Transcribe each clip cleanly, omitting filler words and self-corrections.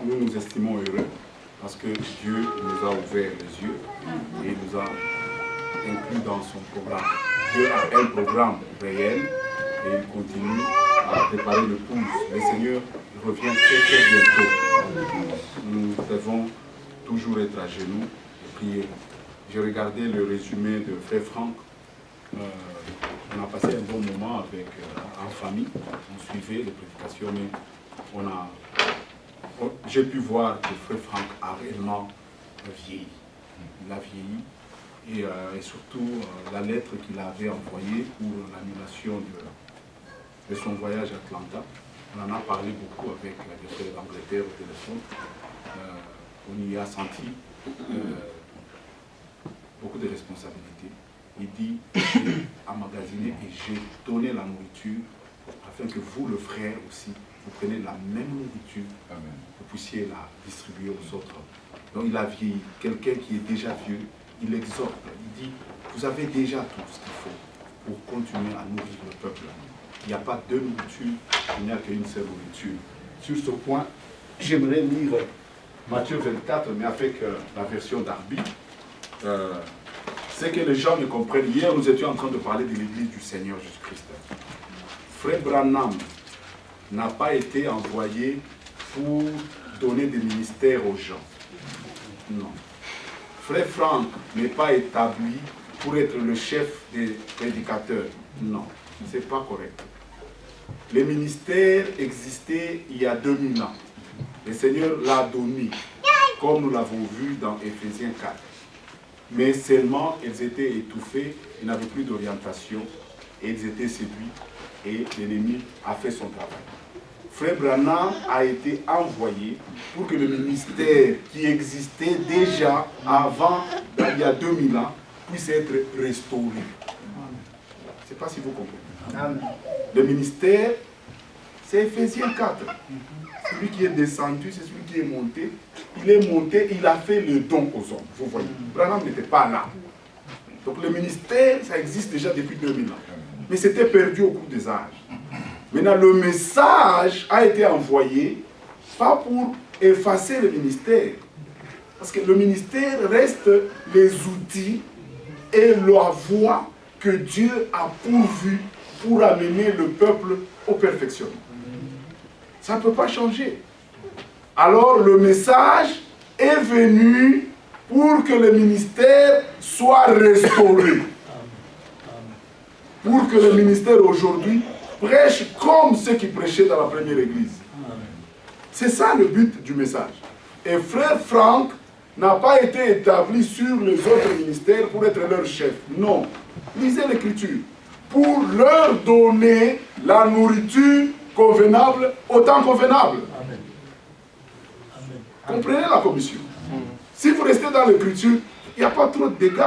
Nous nous estimons heureux parce que Dieu nous a ouvert les yeux et nous a inclus dans son programme. Dieu a un programme réel et il continue à préparer l'épouse. Le Seigneur revient très bientôt. Nous devons toujours être à genoux et prier. J'ai regardé le résumé de Frère Franck. On a passé un bon moment avec, en famille. On suivait les prédications, mais j'ai pu voir que Frère Franck a réellement vieilli. Il a vieilli. Et surtout, la lettre qu'il avait envoyée pour l'annulation de son voyage à Atlanta. On en a parlé beaucoup avec les frères d'Angleterre au téléphone. On y a senti beaucoup de responsabilités. Il dit, j'ai emmagasiné et j'ai donné la nourriture afin que vous, le frère aussi, vous preniez la même nourriture, vous puissiez la distribuer aux autres. Donc il a vieilli. Quelqu'un qui est déjà vieux, il exhorte, il dit, vous avez déjà tout ce qu'il faut pour continuer à nourrir le peuple. Il n'y a pas deux nourritures, il n'y a qu'une seule nourriture. Sur ce point, j'aimerais lire Matthieu 24, mais avec la version d'Arby. C'est que les gens me comprennent. Hier, nous étions en train de parler de l'Église du Seigneur Jésus-Christ. Frère Branham n'a pas été envoyé pour donner des ministères aux gens. Non. Frère Franck n'est pas établi pour être le chef des prédicateurs. Non, ce n'est pas correct. Les ministères existaient il y a 2000 ans. Le Seigneur l'a donné, comme nous l'avons vu dans Éphésiens 4. Mais seulement, ils étaient étouffés, ils n'avaient plus d'orientation, et ils étaient séduits, et l'ennemi a fait son travail. Frère Branham a été envoyé pour que le ministère qui existait déjà avant, il y a 2000 ans, puisse être restauré. Je ne sais pas si vous comprenez. Amen. Le ministère, c'est Éphésiens 4. Celui qui est descendu, c'est celui qui est monté. Il est monté, il a fait le don aux hommes. Vous voyez, Branham n'était pas là. Donc le ministère, ça existe déjà depuis 2000 ans. Mais c'était perdu au cours des âges. Maintenant, le message a été envoyé, pas pour effacer le ministère. Parce que le ministère reste les outils et la voie que Dieu a pourvu pour amener le peuple au perfectionnement. Ça ne peut pas changer. Alors le message est venu pour que le ministère soit restauré. Pour que le ministère aujourd'hui prêche comme ceux qui prêchaient dans la première église. C'est ça le but du message. Et Frère Franck n'a pas été établi sur les autres ministères pour être leur chef. Non. Lisez l'Écriture. Pour leur donner la nourriture convenable au temps convenable. Amen. Comprenez la commission. Si vous restez dans l'Écriture, il n'y a pas trop de dégâts.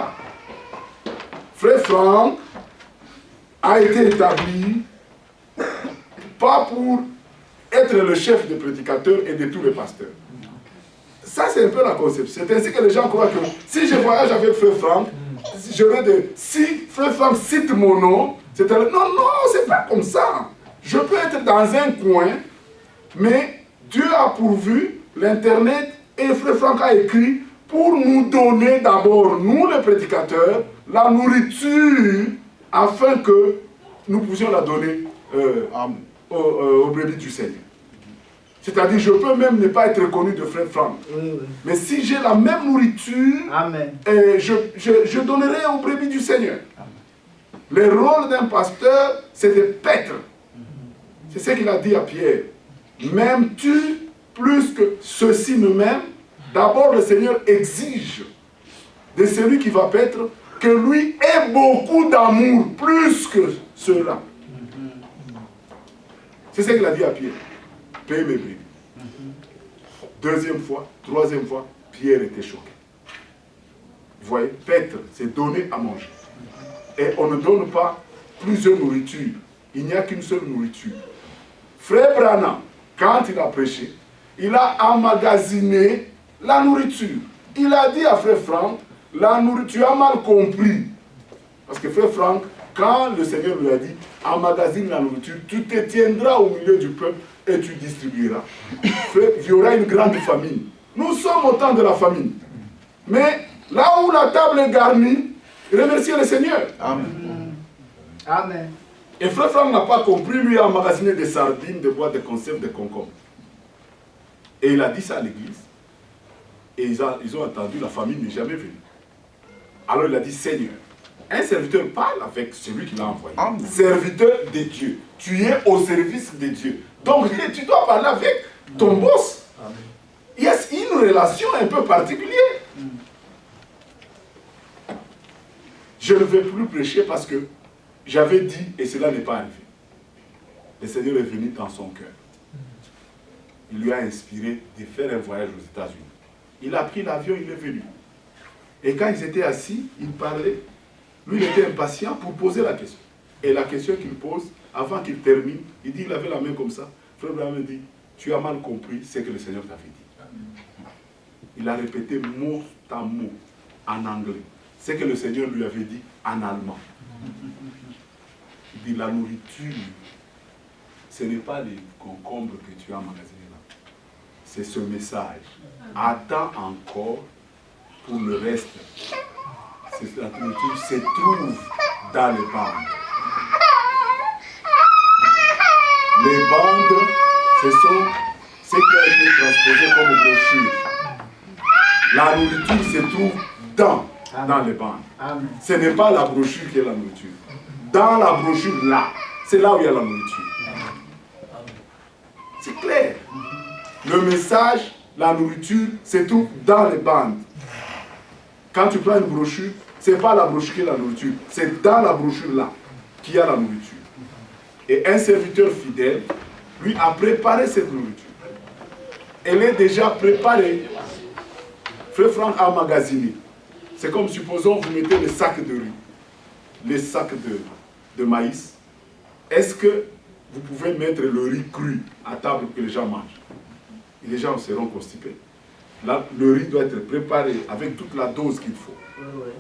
Frère Franck a été établi pas pour être le chef des prédicateurs et de tous les pasteurs. Ça, c'est un peu la conception. C'est ainsi que les gens croient que si je voyage avec Frère Franck, j'aurais de... Si Frère Franck cite mon nom, c'est un... Non, c'est pas comme ça. Je peux être dans un coin, mais Dieu a pourvu l'Internet et Frère Franck a écrit pour nous donner d'abord, nous les prédicateurs, la nourriture afin que nous puissions la donner aux brebis du Seigneur. C'est-à-dire, je peux même ne pas être reconnu de Frère Franck. Mais si j'ai la même nourriture, je donnerai aux brebis du Seigneur. Le rôle d'un pasteur, c'est de paître. C'est ce qu'il a dit à Pierre. M'aimes-tu plus que ceux-ci ne m'aiment? D'abord, le Seigneur exige de celui qui va paître que lui ait beaucoup d'amour, plus que ceux-là. C'est ce qu'il a dit à Pierre. Paye mes brebis. Deuxième fois, troisième fois, Pierre était choqué. Vous voyez, paître, c'est donner à manger. Et on ne donne pas plusieurs nourritures. Il n'y a qu'une seule nourriture. Frère Branham, quand il a prêché, il a emmagasiné la nourriture. Il a dit à Frère Franck, la nourriture, tu as mal compris. Parce que Frère Franck Quand le Seigneur lui a dit, emmagasine la nourriture, tu te tiendras au milieu du peuple et tu distribueras. Il y aura une grande famine. Nous sommes au temps de la famine. Mais là où la table est garnie, remerciez le Seigneur. Amen. Amen. Et Frère Franck n'a pas compris, lui a emmagasiné des sardines, des boîtes de conserve, des concombres. Et il a dit ça à l'église. Et ils ont entendu, la famille n'est jamais venue. Alors il a dit, Seigneur, un serviteur parle avec celui qui l'a envoyé. Amen. Serviteur de Dieu. Tu es au service de Dieu. Donc tu dois parler avec ton boss. Amen. Il y a une relation un peu particulière. Je ne vais plus prêcher parce que j'avais dit et cela n'est pas arrivé. Le Seigneur est venu dans son cœur. Il lui a inspiré de faire un voyage aux États-Unis. Il a pris l'avion, il est venu. Et quand ils étaient assis, il parlait. Lui, il était impatient pour poser la question. Et la question qu'il pose, avant qu'il termine, il dit, il avait la main comme ça. Frère Branham dit, tu as mal compris ce que le Seigneur t'avait dit. Il a répété mot à mot en anglais. Ce que le Seigneur lui avait dit en allemand. Il dit, la nourriture, ce n'est pas les concombres que tu as emmagasinés là. C'est ce message. Attends encore pour le reste. La nourriture se trouve dans les bandes. Les bandes, ce sont ce qui a été transposé comme brochure. La nourriture se trouve dans les bandes. Amen. Ce n'est pas la brochure qui est la nourriture. Dans la brochure, là, c'est là où il y a la nourriture. C'est clair. Le message, la nourriture, se trouve dans les bandes. Quand tu prends une brochure, ce n'est pas la brochure qui est la nourriture. C'est dans la brochure là qu'il y a la nourriture. Et un serviteur fidèle, lui, a préparé cette nourriture. Elle est déjà préparée. Frère Franck a emmagasiné. C'est comme, supposons, vous mettez les sacs de riz, les sacs de maïs. Est-ce que vous pouvez mettre le riz cru à table pour que les gens mangent? Et les gens seront constipés. Là, le riz doit être préparé avec toute la dose qu'il faut.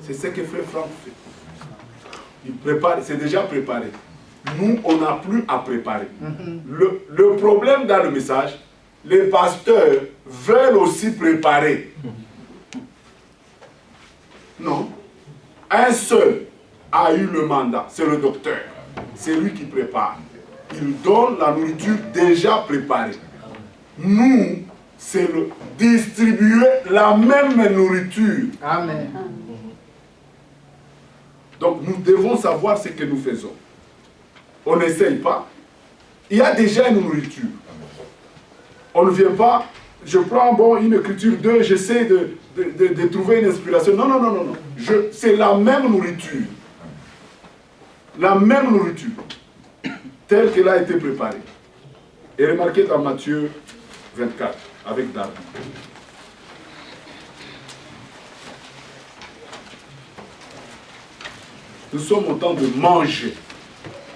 C'est ce que Frère Franck fait. Il prépare, c'est déjà préparé. Nous, on n'a plus à préparer. Le problème dans le message, les pasteurs veulent aussi préparer. Non. Un seul a eu le mandat, c'est le docteur. C'est lui qui prépare. Il donne la nourriture déjà préparée. Nous, c'est le distribuer la même nourriture. Amen. Donc nous devons savoir ce que nous faisons. On n'essaye pas. Il y a déjà une nourriture. On ne vient pas, je prends une écriture 2, j'essaie de trouver une inspiration. Non, non, non, non, non. C'est la même nourriture. La même nourriture. Telle qu'elle a été préparée. Et remarquez dans Matthieu 24, avec David. Nous sommes au temps de manger.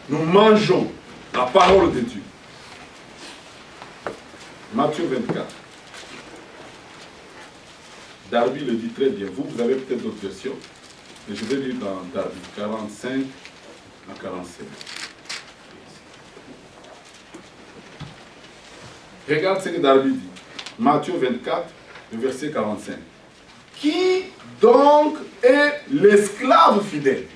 Nous mangeons la parole de Dieu. Matthieu 24. Darby le dit très bien. Vous avez peut-être d'autres versions. Mais je vais lire dans Darby 45 à 47. Regarde ce que Darby dit. Matthieu 24, le verset 45. Qui donc est l'esclave fidèle?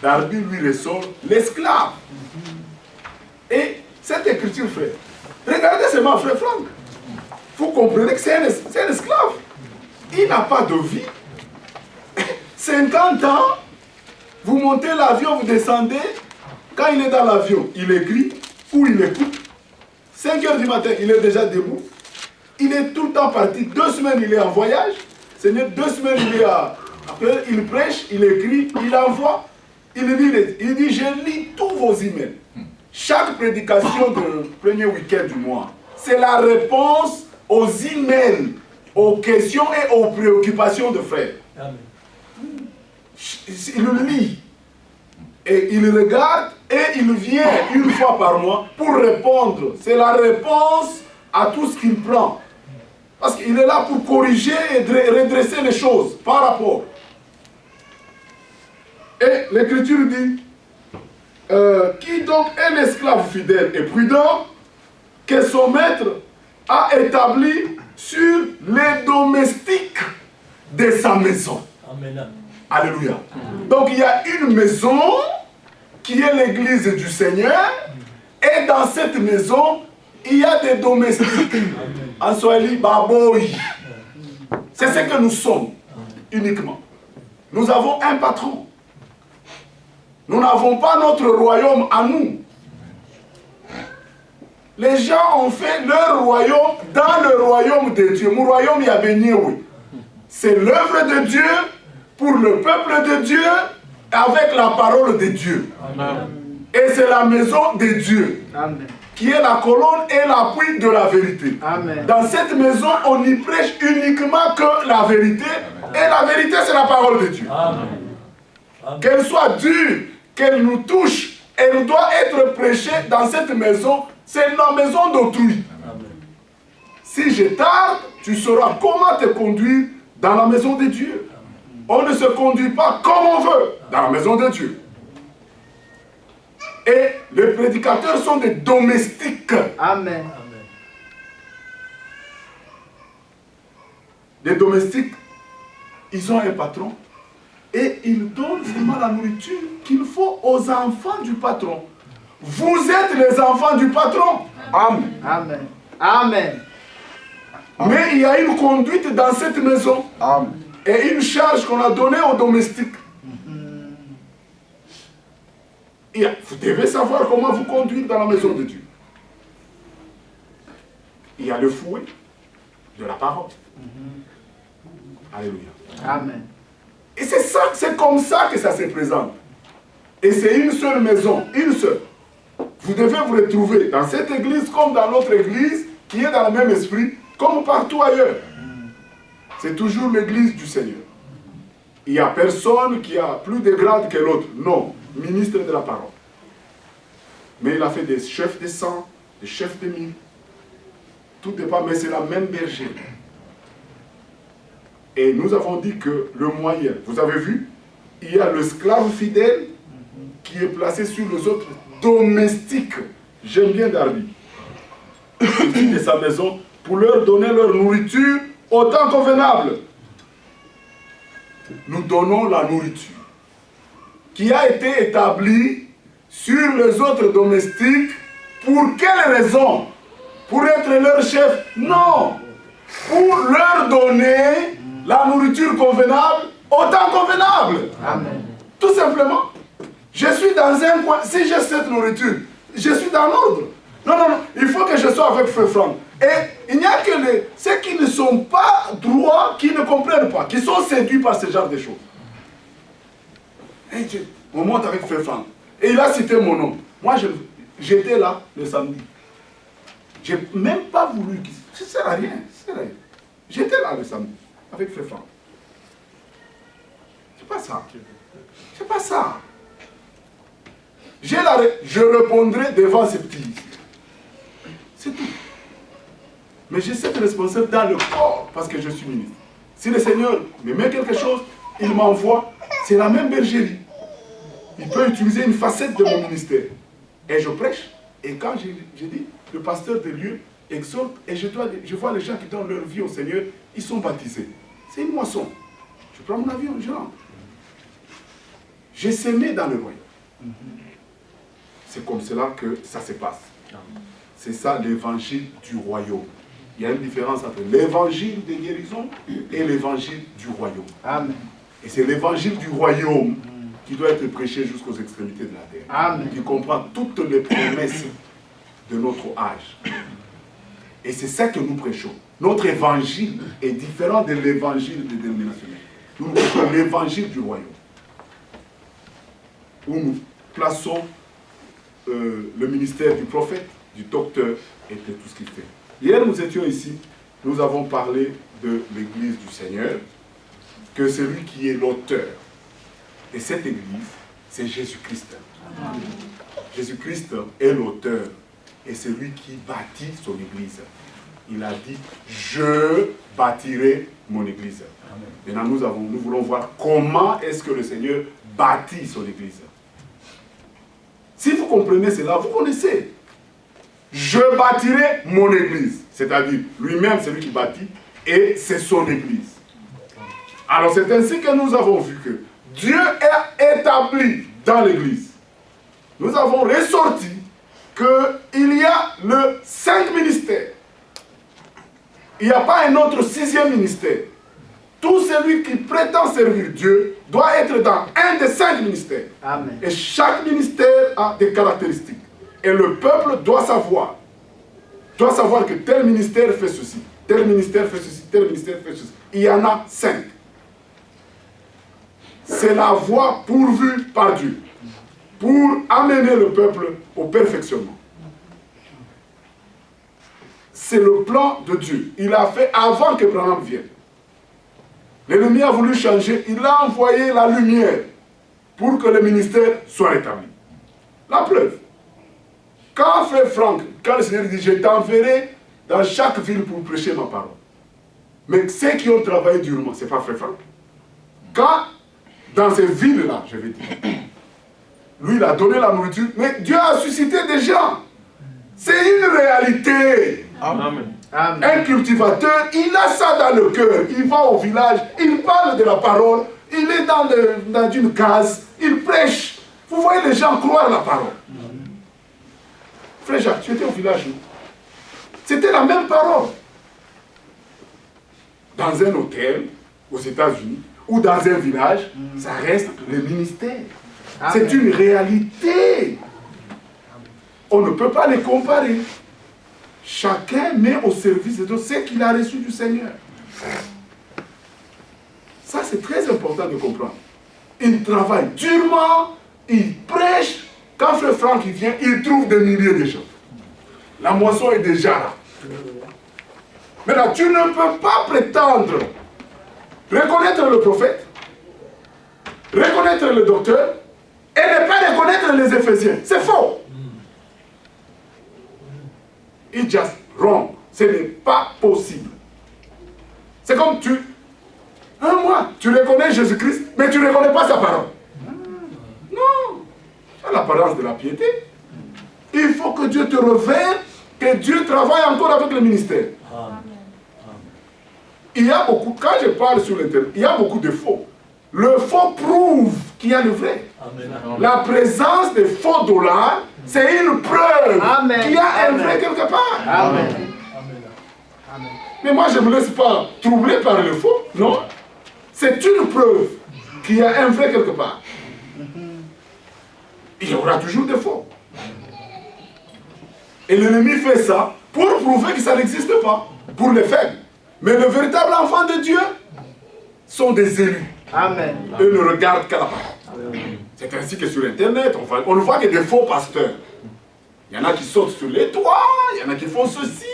Darby lui ressort l'esclave. Et cette écriture, frère, regardez seulement frère Franck. Vous comprenez que c'est un esclave. Il n'a pas de vie. 50 ans, vous montez l'avion, vous descendez. Quand il est dans l'avion, il écrit ou il écoute. 5 heures du matin, il est déjà debout. Il est tout le temps parti. 2 semaines, il est en voyage. Seigneur, 2 semaines, il est après, il prêche, il écrit, il envoie. Il dit, je lis tous vos emails. Chaque prédication du premier week-end du mois, c'est la réponse aux emails, aux questions et aux préoccupations de frères. Amen. Il le lit. Et il regarde et il vient une fois par mois pour répondre. C'est la réponse à tout ce qu'il prend. Parce qu'il est là pour corriger et redresser les choses par rapport. Et l'Écriture dit, qui donc est l'esclave fidèle et prudent que son maître a établi sur les domestiques de sa maison. Amen. Alléluia. Donc il y a une maison qui est l'église du Seigneur, et dans cette maison, il y a des domestiques. En Swahili, baboy. C'est ce que nous sommes, uniquement. Nous avons un patron. Nous n'avons pas notre royaume à nous. Les gens ont fait leur royaume dans le royaume de Dieu. Mon royaume, il y a béni, oui. C'est l'œuvre de Dieu pour le peuple de Dieu avec la parole de Dieu. Amen. Et c'est la maison de Dieu. Amen. Qui est la colonne et l'appui de la vérité. Amen. Dans cette maison, on y prêche uniquement que la vérité. Amen. Et la vérité, c'est la parole de Dieu. Qu'elle soit dure, qu'elle nous touche, elle doit être prêchée dans cette maison. C'est la maison d'autrui. Si je tarde, tu sauras comment te conduire dans la maison de Dieu. On ne se conduit pas comme on veut dans la maison de Dieu. Et les prédicateurs sont des domestiques. Amen. Les domestiques, ils ont un patron et ils donnent seulement la nourriture qu'il faut aux enfants du patron. Vous êtes les enfants du patron. Amen. Amen. Amen. Mais il y a une conduite dans cette maison. Amen. Et une charge qu'on a donnée aux domestiques. Et vous devez savoir comment vous conduire dans la maison de Dieu. Il y a le fouet de la parole. Alléluia. Amen. Et c'est comme ça que ça se présente. Et c'est une seule maison, une seule. Vous devez vous retrouver dans cette église comme dans l'autre église qui est dans le même esprit, comme partout ailleurs. C'est toujours l'église du Seigneur. Il n'y a personne qui a plus de grade que l'autre. Non, ministre de la parole. Mais il a fait des chefs de sang, des chefs de mille. Tout dépend, mais c'est la même bergère. Et nous avons dit que le moyen, vous avez vu, il y a l'esclave fidèle qui est placé sur les autres domestiques. J'aime bien Darby. De sa maison pour leur donner leur nourriture au temps convenable. Nous donnons la nourriture qui a été établie sur les autres domestiques. Pour quelle raison? Pour être leur chef? Non. Pour leur donner la nourriture convenable au temps convenable. Amen. Tout simplement. Je suis dans un coin. Si j'ai cette nourriture, je suis dans l'ordre. Non, non, non. Il faut que je sois avec Frère Franck. Et il n'y a que ceux qui ne sont pas droits, qui ne comprennent pas, qui sont séduits par ce genre de choses. Et on monte avec Frère Franck. Et il a cité mon nom. Moi, j'étais là le samedi. Je n'ai même pas voulu. Ça ne sert à rien. J'étais là le samedi avec Frère Franck. C'est pas ça. C'est pas ça. Je répondrai devant ces petits. C'est tout. Mais j'ai cette responsabilité dans le corps parce que je suis ministre. Si le Seigneur me met quelque chose, il m'envoie. C'est la même bergerie. Il peut utiliser une facette de mon ministère. Et je prêche. Et quand je dis, le pasteur des lieux exhorte, et je vois les gens qui donnent leur vie au Seigneur, ils sont baptisés. C'est une moisson. Je prends mon avion, je rentre. J'ai semé dans le royaume. C'est comme cela que ça se passe. C'est ça l'évangile du royaume. Il y a une différence entre l'évangile de guérison et l'évangile du royaume. Amen. Et c'est l'évangile du royaume qui doit être prêché jusqu'aux extrémités de la terre. Amen. Qui comprend toutes les promesses de notre âge. Et c'est ça que nous prêchons. Notre évangile est différent de l'évangile des dénominationnels. Nous prêchons l'évangile du royaume. Où nous plaçons le ministère du prophète, du docteur et de tout ce qu'il fait. Hier, nous étions ici, nous avons parlé de l'église du Seigneur, que celui qui est l'auteur de cette église, c'est Jésus-Christ. Jésus-Christ est l'auteur et celui qui bâtit son église. Il a dit, je bâtirai mon église. Maintenant, nous voulons voir comment est-ce que le Seigneur bâtit son église. Si vous comprenez cela, vous connaissez. Je bâtirai mon église. C'est-à-dire, lui-même, c'est lui qui bâtit, et c'est son église. Alors, c'est ainsi que nous avons vu que Dieu est établi dans l'église. Nous avons ressorti qu'il y a le 5 ministères. Il n'y a pas un autre 6e ministère. Tout celui qui prétend servir Dieu doit être dans un des 5 ministères. Amen. Et chaque ministère a des caractéristiques. Et le peuple doit savoir que tel ministère fait ceci, tel ministère fait ceci, tel ministère fait ceci. Il y en a 5. C'est la voie pourvue par Dieu pour amener le peuple au perfectionnement. C'est le plan de Dieu. Il a fait avant que Branham vienne. L'ennemi a voulu changer. Il a envoyé la lumière pour que le ministère soit rétabli. La preuve. Quand frère Franck, quand le Seigneur dit, je t'enverrai dans chaque ville pour prêcher ma parole. Mais ceux qui ont travaillé durement, ce n'est pas frère Franck. Quand, dans ces villes-là, je vais dire, lui, il a donné la nourriture, mais Dieu a suscité des gens. C'est une réalité. Amen. Un cultivateur, il a ça dans le cœur. Il va au village, il parle de la parole, il est dans une case, il prêche. Vous voyez les gens croire la parole. Frère Jacques, tu étais au village, non? C'était la même parole. Dans un hôtel, aux États-Unis, ou dans un village, ça reste le ministère. C'est une réalité. On ne peut pas les comparer. Chacun met au service de ce qu'il a reçu du Seigneur. Ça, c'est très important de comprendre. Il travaille durement, il prêche. Quand frère Franck vient, il trouve des milliers de gens. La moisson est déjà là. Maintenant, tu ne peux pas prétendre reconnaître le prophète, reconnaître le docteur, et ne pas reconnaître les Éphésiens. C'est faux. It's just wrong. Ce n'est pas possible. C'est comme tu reconnais Jésus-Christ, mais tu ne reconnais pas sa parole. Non. C'est l'apparence de la piété. Il faut que Dieu te révèle, que Dieu travaille encore avec le ministère. Il y a beaucoup, quand je parle sur l'internet, il y a beaucoup de faux. Le faux prouve qu'il y a le vrai. Amen. La présence des faux dollars, c'est une preuve qu'il y a un vrai quelque part. Amen. Amen. Mais moi, je ne me laisse pas troubler par le faux. Non. C'est une preuve qu'il y a un vrai quelque part. Il y aura toujours des faux. Et l'ennemi fait ça pour prouver que ça n'existe pas. Pour les faibles. Mais le véritable enfant de Dieu sont des élus. Amen. Eux ne regardent qu'à la parole. C'est ainsi que sur Internet, on ne voit que des faux pasteurs. Il y en a qui sautent sur les toits, il y en a qui font ceci.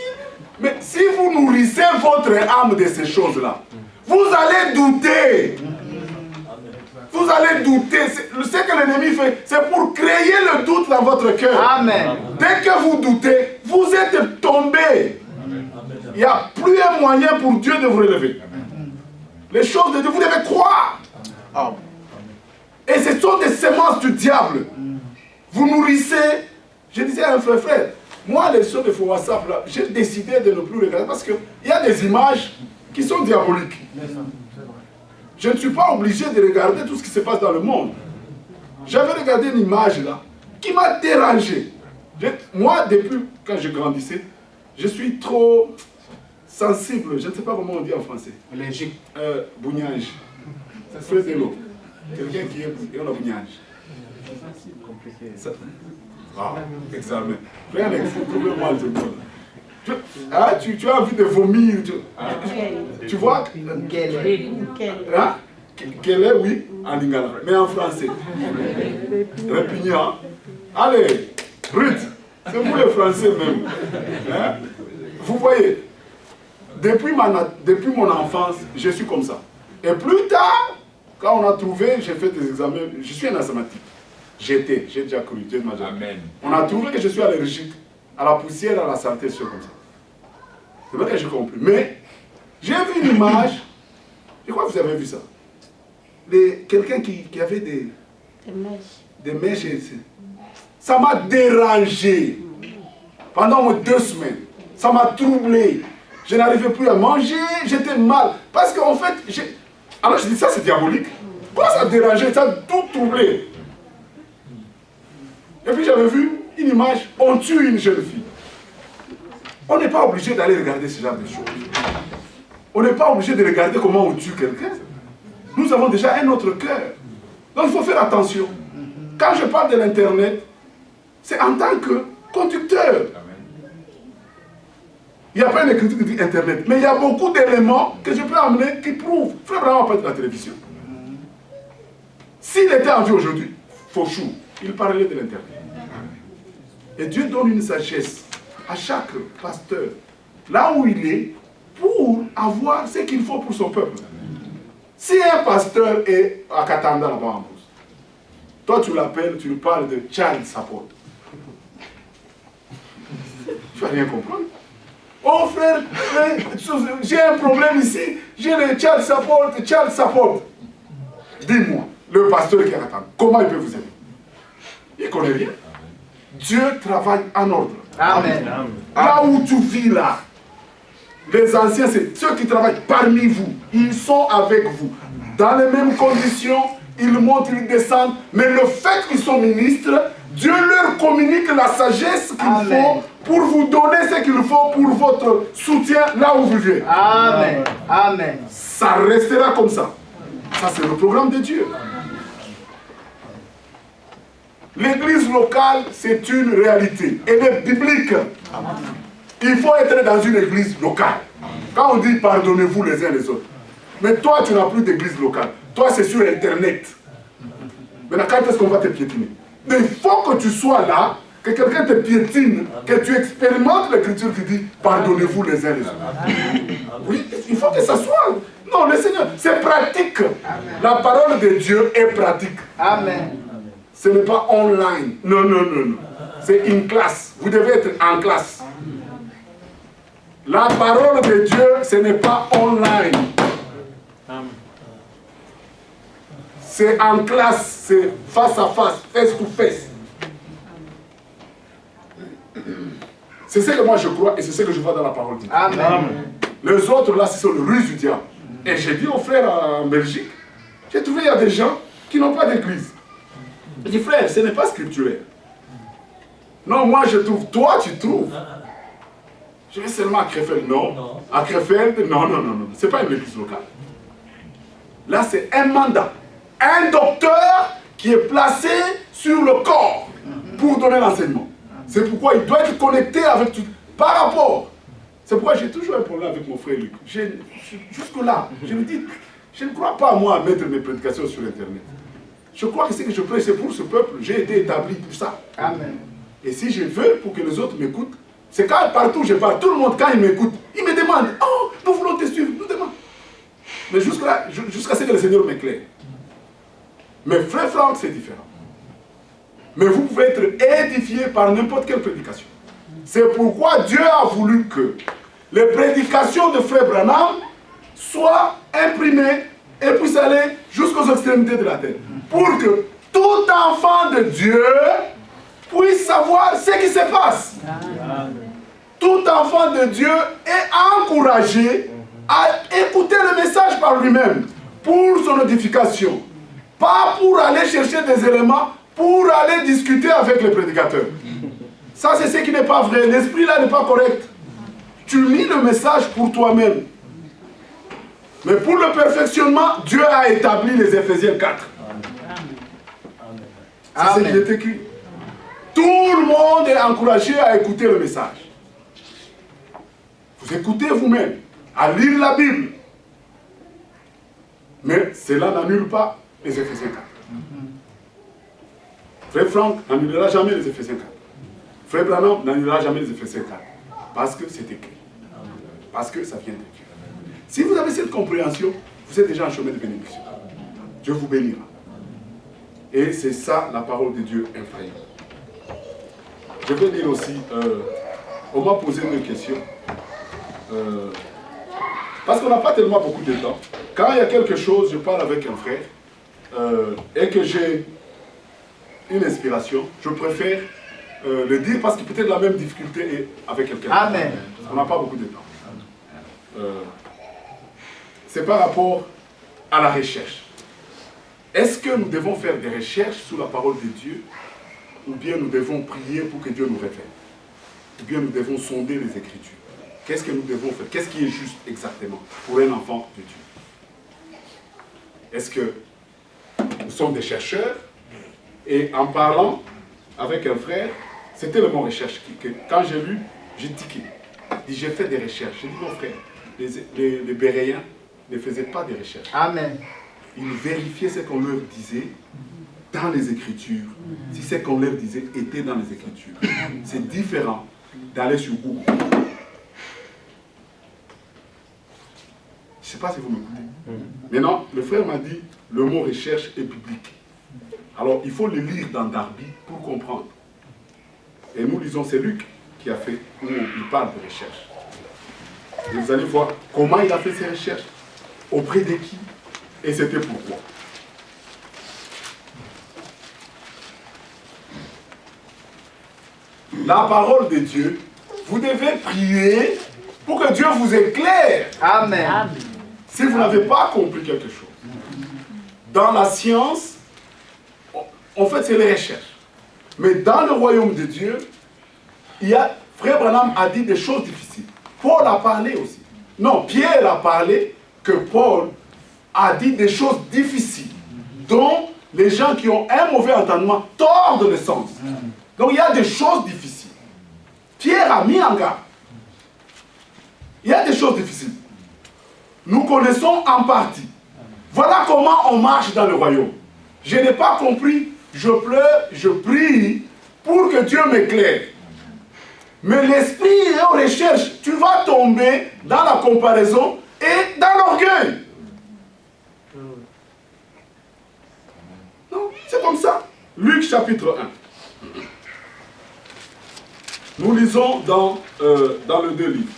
Mais si vous nourrissez votre âme de ces choses-là, vous allez douter. Vous allez douter. Ce que l'ennemi fait, c'est pour créer le doute dans votre cœur. Amen. Dès que vous doutez, vous êtes tombé. Il n'y a plus un moyen pour Dieu de vous relever. Les choses de Dieu, vous devez croire. Et ce sont des semences du diable. Vous nourrissez. Je disais à un frère, moi les choses de WhatsApp, là, j'ai décidé de ne plus regarder parce qu'il y a des images qui sont diaboliques. Je ne suis pas obligé de regarder tout ce qui se passe dans le monde. J'avais regardé une image là qui m'a dérangé. Moi, depuis quand je grandissais, je suis trop sensible, je ne sais pas comment on dit en français. Allergique. Bougnage. Ça se fait de l'eau. Quelqu'un qui est on a bougnage. Ça... Ah, examen. Rien trouve-moi le monde. Tu as envie de vomir. Tu vois? Hein? Quel est, oui, en lingala. Mais en français. Répugnant. Allez, Ruth, c'est vous les Français même. Hein? Vous voyez, depuis mon enfance, je suis comme ça. Et plus tard, quand on a trouvé, j'ai fait des examens, je suis un asthmatique. J'ai déjà cru, Dieu m'a dit. Amen. On a trouvé que je suis allergique à la poussière, à la santé, des choses comme ça. C'est vrai que j'ai compris. Mais j'ai vu une image, je crois que vous avez vu ça. Quelqu'un qui avait des mèches. Ça m'a dérangé pendant 2 semaines. Ça m'a troublé. Je n'arrivais plus à manger, j'étais mal. Parce qu'en fait, alors je dis ça c'est diabolique. Pourquoi ça dérangeait, ça a tout troublé. Et puis j'avais vu une image, on tue une jeune fille. On n'est pas obligé d'aller regarder ce genre de choses. On n'est pas obligé de regarder comment on tue quelqu'un. Nous avons déjà un autre cœur. Donc il faut faire attention. Quand je parle de l'Internet, c'est en tant que conducteur. Il n'y a pas une écriture qui dit Internet, mais il y a beaucoup d'éléments que je peux amener qui prouvent. Frère Branham n'a pas de la télévision. S'il était en vie aujourd'hui, Fauchou, il parlait de l'Internet. Et Dieu donne une sagesse à chaque pasteur, là où il est, pour avoir ce qu'il faut pour son peuple. Si un pasteur est à Katanda, là-bas en Brousse, toi tu l'appelles, tu lui parles de child support. Tu vas rien comprendre. Oh frère, j'ai un problème ici, j'ai le child support. Dis-moi, le pasteur qui est à Katanda, comment il peut vous aider? Il ne connaît rien. Dieu travaille en ordre. Amen. Là où tu vis là, les anciens, c'est ceux qui travaillent parmi vous. Ils sont avec vous. Dans les mêmes conditions, ils montent, ils descendent. Mais le fait qu'ils sont ministres, Dieu leur communique la sagesse qu'il faut pour vous donner ce qu'il faut pour votre soutien là où vous vivez. Amen. Amen. Ça restera comme ça. Ça, c'est le programme de Dieu. L'église locale, c'est une réalité. Elle est biblique. Il faut être dans une église locale. Quand on dit pardonnez-vous les uns les autres. Mais toi, tu n'as plus d'église locale. Toi, c'est sur Internet. Maintenant, quand est-ce qu'on va te piétiner? Mais il faut que tu sois là, que quelqu'un te piétine, que tu expérimentes l'écriture qui dit pardonnez-vous les uns les autres. Oui, il faut que ça soit. Non, le Seigneur, c'est pratique. La parole de Dieu est pratique. Amen. Ce n'est pas online. Non, non, non, non. C'est une classe. Vous devez être en classe. La parole de Dieu, ce n'est pas online. C'est en classe, c'est face à face, face to face. C'est ce que moi je crois et c'est ce que je vois dans la parole de Dieu. Amen. Les autres là, ce sont le ruse du diable. Et j'ai dit aux frères en Belgique, j'ai trouvé il y a des gens qui n'ont pas d'église. Je dis frère, ce n'est pas scripturaire. Non, moi je trouve, toi tu trouves. Je vais seulement à Krefeld, non. À Krefeld, non, non, non, non. Ce n'est pas une église locale. Là, c'est un mandat. Un docteur qui est placé sur le corps pour donner l'enseignement. C'est pourquoi il doit être connecté avec tout. Par rapport. C'est pourquoi j'ai toujours un problème avec mon frère Luc. Jusque-là, je me dis, je ne crois pas moi à mettre mes prédications sur Internet. Je crois que ce que je prêche, c'est pour ce peuple. J'ai été établi pour ça. Amen. Et si je veux pour que les autres m'écoutent, c'est quand partout je parle, tout le monde quand il m'écoute, il me demande, oh, nous voulons te suivre, nous demandons. Mais jusqu'à ce que le Seigneur m'éclaire. Mais frère Franck, c'est différent. Mais vous pouvez être édifié par n'importe quelle prédication. C'est pourquoi Dieu a voulu que les prédications de frère Branham soient imprimées et puissent aller jusqu'aux extrémités de la terre. Pour que tout enfant de Dieu puisse savoir ce qui se passe. Tout enfant de Dieu est encouragé à écouter le message par lui-même pour son édification. Pas pour aller chercher des éléments, pour aller discuter avec les prédicateurs. Ça, c'est ce qui n'est pas vrai. L'esprit là n'est pas correct. Tu lis le message pour toi-même. Mais pour le perfectionnement, Dieu a établi les Éphésiens 4. C'est ce qui est écrit. Tout le monde est encouragé à écouter le message. Vous écoutez vous-même, à lire la Bible. Mais cela n'annule pas les Éphésiens 4. Frère Franck n'annulera jamais les Éphésiens 4. Frère Branham n'annulera jamais les Éphésiens 4. Parce que c'est écrit. Parce que ça vient de Dieu. Si vous avez cette compréhension, vous êtes déjà en chemin de bénédiction. Dieu vous bénira. Et c'est ça la parole de Dieu infaillible. Je vais dire aussi, on m'a posé une question. parce qu'on n'a pas tellement beaucoup de temps. Quand il y a quelque chose, je parle avec un frère, et que j'ai une inspiration, je préfère le dire parce que peut-être la même difficulté est avec quelqu'un. Amen. On n'a pas beaucoup de temps. C'est par rapport à la recherche. Est-ce que nous devons faire des recherches sur la parole de Dieu, ou bien nous devons prier pour que Dieu nous révèle, ou bien nous devons sonder les Écritures? Qu'est-ce que nous devons faire? Qu'est-ce qui est juste exactement pour un enfant de Dieu? Est-ce que nous sommes des chercheurs? Et en parlant avec un frère, c'était le mot recherche que quand j'ai lu, j'ai tiqué. J'ai fait des recherches. J'ai dit, mon frère, les Béréens ne faisaient pas des recherches. Amen. Ils vérifiaient ce qu'on leur disait dans les Écritures. Si ce qu'on leur disait était dans les Écritures. C'est différent d'aller sur Google. Je ne sais pas si vous m'écoutez. Maintenant, le frère m'a dit, le mot recherche est biblique. Alors, il faut le lire dans Darby pour comprendre. Et nous lisons, c'est Luc qui a fait, où il parle de recherche. Et vous allez voir comment il a fait ses recherches, auprès de qui, et c'était pourquoi. La parole de Dieu, vous devez prier pour que Dieu vous éclaire. Amen. Si vous n'avez pas compris quelque chose. Dans la science, en fait, c'est les recherches. Mais dans le royaume de Dieu, Frère Branham a dit des choses difficiles. Paul a parlé aussi. Non, Pierre a parlé que Paul a dit des choses difficiles, dont les gens qui ont un mauvais entendement tordent le sens. Donc il y a des choses difficiles. Pierre a mis en garde. Il y a des choses difficiles. Nous connaissons en partie. Voilà comment on marche dans le royaume. Je n'ai pas compris. Je pleure, je prie pour que Dieu m'éclaire. Mais l'esprit est aux recherches. Tu vas tomber dans la comparaison et dans l'orgueil. Non, c'est comme ça. Luc chapitre 1. Nous lisons dans le 2 livres.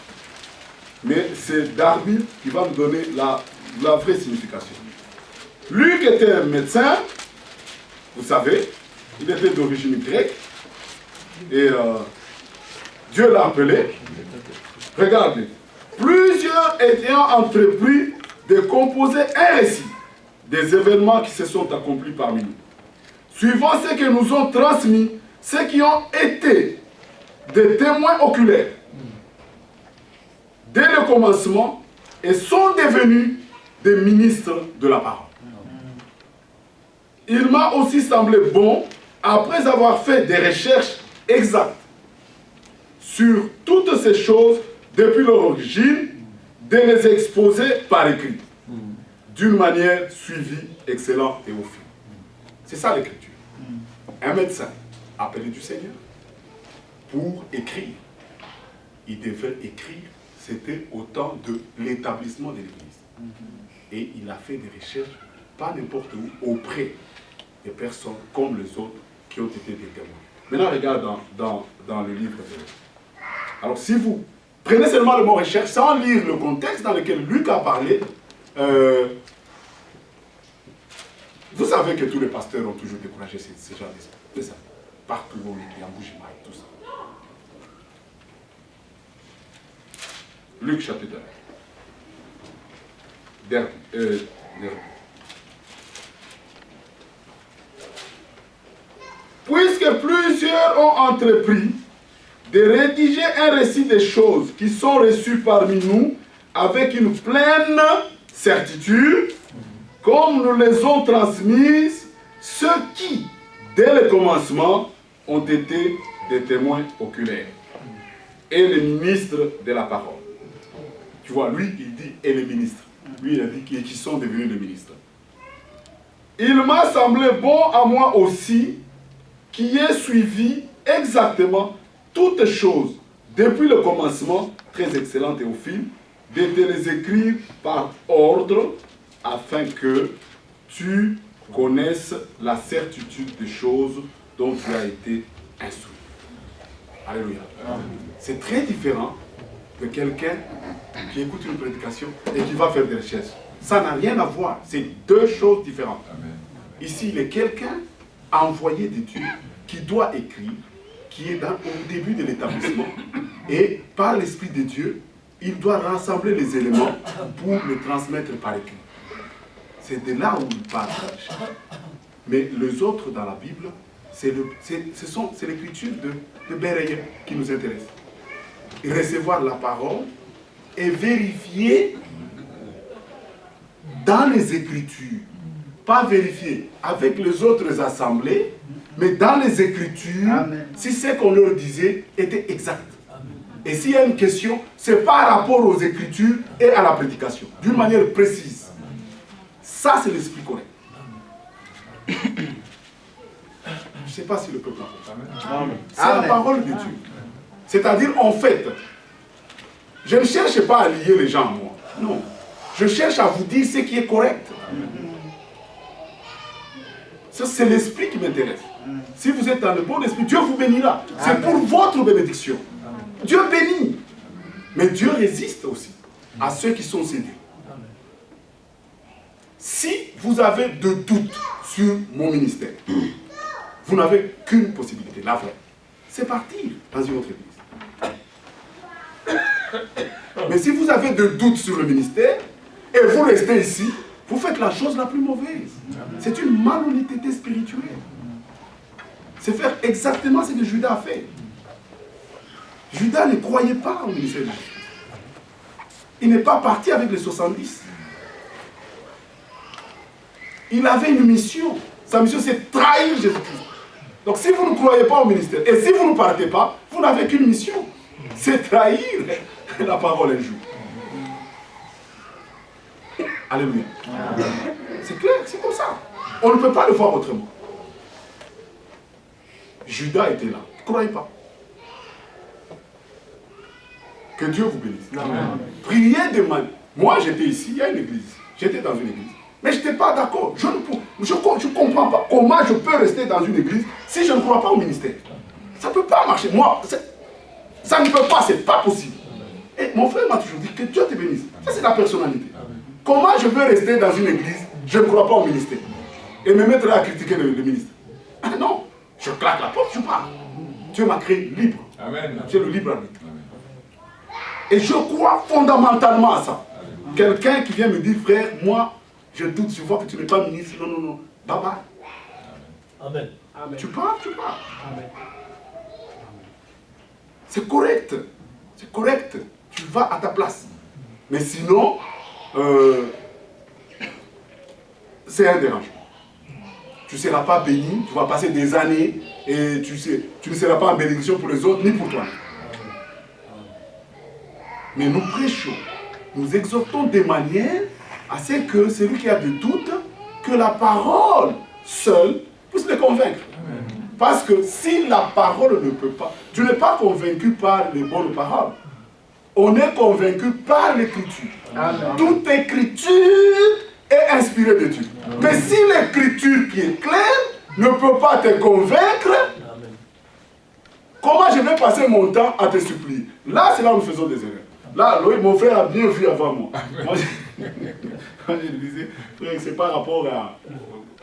Mais c'est Darby qui va nous donner la vraie signification. Luc était un médecin. Vous savez, il était d'origine grecque et Dieu l'a appelé. Regardez, plusieurs ayant entrepris de composer un récit des événements qui se sont accomplis parmi nous. Suivant ce que nous ont transmis, ceux qui ont été des témoins oculaires dès le commencement et sont devenus des ministres de la parole. Il m'a aussi semblé bon, après avoir fait des recherches exactes sur toutes ces choses depuis leur origine, de les exposer par écrit, d'une manière suivie, excellente et au fil. C'est ça l'écriture. Un médecin appelé du Seigneur pour écrire. Il devait écrire, c'était au temps de l'établissement de l'Église. Et il a fait des recherches, pas n'importe où, auprès des personnes comme les autres qui ont été des témoins. Maintenant, regarde dans le livre de Luc. Alors, si vous prenez seulement le mot recherche, sans lire le contexte dans lequel Luc a parlé, vous savez que tous les pasteurs ont toujours découragé ces gens d'esprit. C'est ça. Partout où on est, en Bougimaï, tout ça. Luc chapitre 1. Puisque plusieurs ont entrepris de rédiger un récit des choses qui sont reçues parmi nous avec une pleine certitude, comme nous les ont transmises ceux qui, dès le commencement, ont été des témoins oculaires et les ministres de la parole. Tu vois, lui, il dit « et les ministres ». Lui, il a dit qu'ils sont devenus les ministres. Il m'a semblé bon à moi aussi qui ai suivi exactement toutes choses depuis le commencement, très excellentes et au fil, de te les écrire par ordre afin que tu connaisses la certitude des choses dont tu as été instruit. Alléluia. C'est très différent de quelqu'un qui écoute une prédication et qui va faire des recherches. Ça n'a rien à voir. C'est deux choses différentes. Amen. Ici, il est quelqu'un envoyé de Dieu qui doit écrire, qui est au début de l'établissement. Et par l'Esprit de Dieu, il doit rassembler les éléments pour le transmettre par écrit. C'est de là où il partage. Mais les autres dans la Bible, c'est l'écriture de Béréa qui nous intéresse. Et recevoir la parole et vérifier dans les Écritures. Pas vérifier avec les autres assemblées, mais dans les Écritures, Amen. si ce qu'on leur disait était exact. Et s'il y a une question, c'est par rapport aux Écritures et à la prédication, d'une manière précise. Ça, c'est l'esprit correct. Je ne sais pas si le peuple a compris. C'est la parole de Dieu. C'est-à-dire, en fait, je ne cherche pas à lier les gens à moi. Non. Je cherche à vous dire ce qui est correct. Ça, c'est l'esprit qui m'intéresse. Si vous êtes dans le bon esprit, Dieu vous bénira. C'est pour votre bénédiction. Dieu bénit. Mais Dieu résiste aussi à ceux qui sont séduits. Si vous avez de doutes sur mon ministère, vous n'avez qu'une possibilité, la vraie. C'est partir dans une autre église. Mais si vous avez de doutes sur le ministère, et vous restez ici, vous faites la chose la plus mauvaise. C'est une malhonnêteté spirituelle. C'est faire exactement ce que Judas a fait. Judas ne croyait pas au ministère de Jésus. Il n'est pas parti avec les 70. Il avait une mission. Sa mission, c'est trahir Jésus-Christ. Donc si vous ne croyez pas au ministère, et si vous ne partez pas, vous n'avez qu'une mission. C'est trahir la parole un jour. Alléluia. C'est clair, c'est comme ça. On ne peut pas le voir autrement. Judas était là. Ne croyez pas. Que Dieu vous bénisse. Amen. Priez de mal. Moi, j'étais ici, il y a une église. J'étais dans une église. Mais je n'étais pas d'accord. Je ne comprends pas comment je peux rester dans une église si je ne crois pas au ministère. Ça ne peut pas marcher. Moi, ça ne peut pas, c'est pas possible. Et mon frère m'a toujours dit que Dieu te bénisse. Ça, c'est la personnalité. Comment je peux rester dans une église, je ne crois pas au ministère, et me mettre là à critiquer le ministre? Ah non, je claque la porte, je pars. Dieu m'a créé libre. J'ai le libre arbitre. Et je crois fondamentalement à ça. Quelqu'un qui vient me dire, frère, moi, je doute, je vois que tu n'es pas ministre. Non, non, non. Bye bye. Amen. Tu pars, tu pars. C'est correct. C'est correct. Tu vas à ta place. Mais sinon, c'est un dérangement. Tu ne seras pas béni, tu vas passer des années et tu ne seras pas en bénédiction pour les autres ni pour toi. Mais nous prêchons, nous exhortons de manière à ce que celui qui a des doutes, que la parole seule puisse le convaincre. Parce que si la parole ne peut pas, tu n'es pas convaincu par les bonnes paroles. On est convaincu par l'écriture. Toute écriture est inspirée de Dieu. Mais si l'écriture qui est claire ne peut pas te convaincre, comment je vais passer mon temps à te supplier? Là, c'est là où nous faisons des erreurs. Là, mon frère a bien vu avant moi. Moi, je disais, c'est par rapport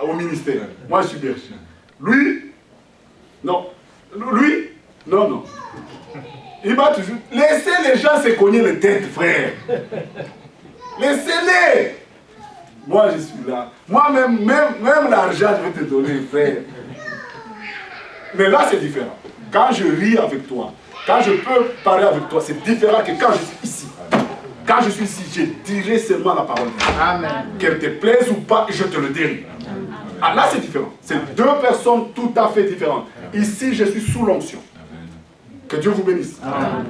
au ministère. Moi, je suis berger. Lui, non. Lui, non, non. Il m'a toujours... Laissez les gens se cogner les têtes, frère. Laissez-les. Moi, je suis là. Moi-même, même l'argent, je vais te donner, frère. Mais là, c'est différent. Quand je ris avec toi, quand je peux parler avec toi, c'est différent que quand je suis ici. Quand je suis ici, je dirai seulement la parole de Dieu. Amen. Qu'elle te plaise ou pas, je te le dirai. Ah, là, c'est différent. C'est deux personnes tout à fait différentes. Ici, je suis sous l'onction. Que Dieu vous bénisse. Amen.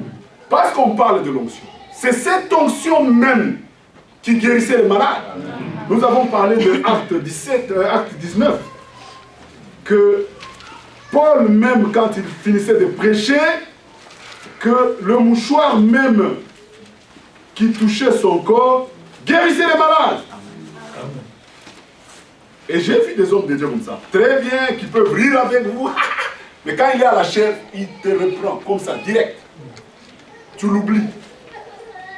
Parce qu'on parle de l'onction. C'est cette onction même qui guérissait les malades. Amen. Nous avons parlé de Acte 17, Acte 19, que Paul, même quand il finissait de prêcher, que le mouchoir même qui touchait son corps guérissait les malades. Amen. Et j'ai vu des hommes de Dieu comme ça, très bien, qui peuvent rire avec vous. Mais quand il est à la chair, il te reprend comme ça, direct. Tu l'oublies.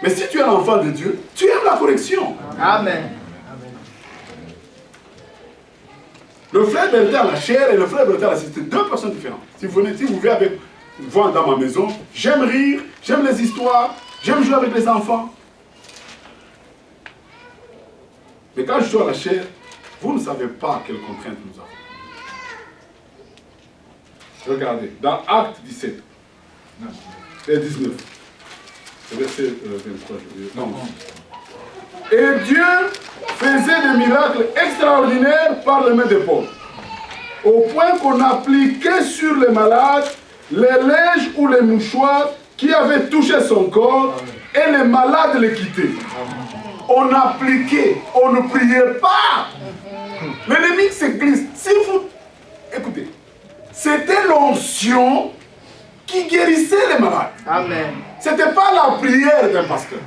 Mais si tu es un enfant de Dieu, tu aimes la correction. Amen. Le frère Bertin à la chair et le frère Bertin à la chair, c'est deux personnes différentes. Si vous venez avec moi dans ma maison, j'aime rire, j'aime les histoires, j'aime jouer avec les enfants. Mais quand je suis à la chair, vous ne savez pas quelles contraintes nous avons. Regardez, dans Actes 17 et 19, verset 23, non. Et Dieu faisait des miracles extraordinaires par les mains de Paul, au point qu'on appliquait sur les malades les linges ou les mouchoirs qui avaient touché son corps et les malades les quittaient. On appliquait, on ne priait pas. L'ennemi se glisse. Si vous... Écoutez, c'était l'onction qui guérissait les malades. Amen. Ce n'était pas la prière d'un pasteur.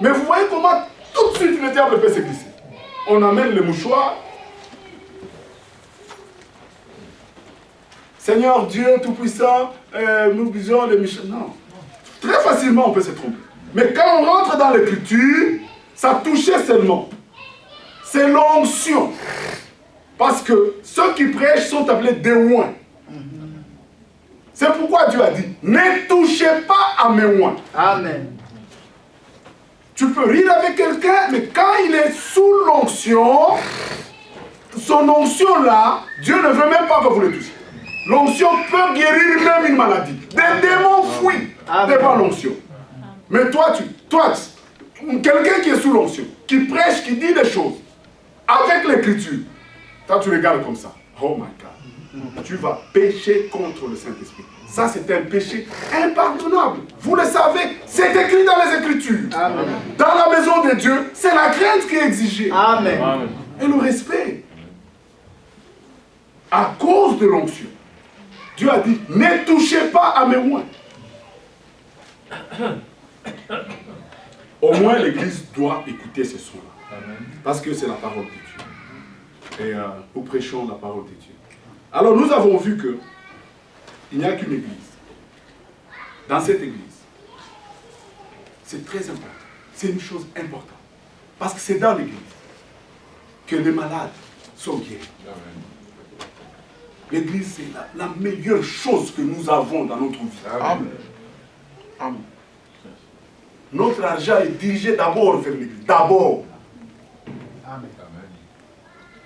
Mais vous voyez comment tout de suite le diable peut se glisser. On amène le mouchoir. Seigneur Dieu Tout-Puissant, nous disons les Michel. Non. Très facilement on peut se tromper. Mais quand on rentre dans l'écriture, ça touchait seulement. C'est l'onction. Parce que ceux qui prêchent sont appelés démoins. C'est pourquoi Dieu a dit, ne touchez pas à mes oins. Amen. Tu peux rire avec quelqu'un, mais quand il est sous l'onction, son onction là, Dieu ne veut même pas que vous le touchiez. L'onction peut guérir même une maladie. Des démons fuient devant l'onction. Mais toi, quelqu'un qui est sous l'onction, qui prêche, qui dit des choses, avec l'écriture, toi tu regardes comme ça. Oh my God. Tu vas pécher contre le Saint-Esprit. Ça, c'est un péché impardonnable. Vous le savez, c'est écrit dans les Écritures. Amen. Dans la maison de Dieu, c'est la crainte qui est exigée. Amen. Et le respect. À cause de l'onction. Dieu a dit, ne touchez pas à mes oins. Au moins, l'Église doit écouter ce son-là. Parce que c'est la parole de Dieu. Et nous prêchons la parole de Dieu. Alors, nous avons vu que il n'y a qu'une église. Dans cette église, c'est très important. C'est une chose importante. Parce que c'est dans l'église que les malades sont guéris. L'église, c'est la meilleure chose que nous avons dans notre vie. Amen. Amen. Notre argent est dirigé d'abord vers l'église. D'abord. Amen.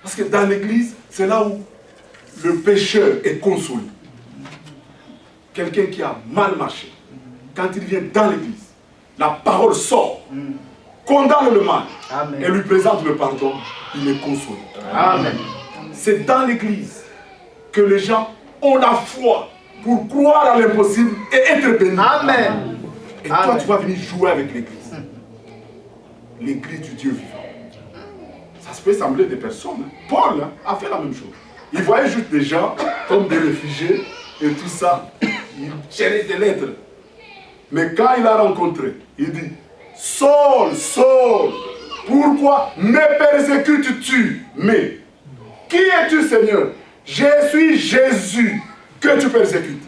Parce que dans l'église, c'est là où le pécheur est consolé. Quelqu'un qui a mal marché, quand il vient dans l'église, la parole sort, condamne le mal et lui présente le pardon, il est consolé. Amen. C'est dans l'église que les gens ont la foi pour croire à l'impossible et être bénis. Amen. Et toi, tu vas venir jouer avec l'église. L'église du Dieu vivant. Ça peut sembler des personnes. Paul a fait la même chose. Il voyait juste des gens comme des réfugiés et tout ça. Il cherchait des lettres. Mais quand il a rencontré, il dit, Saul, Saul, pourquoi me persécutes-tu? Mais, qui es-tu, Seigneur? Je suis Jésus que tu persécutes.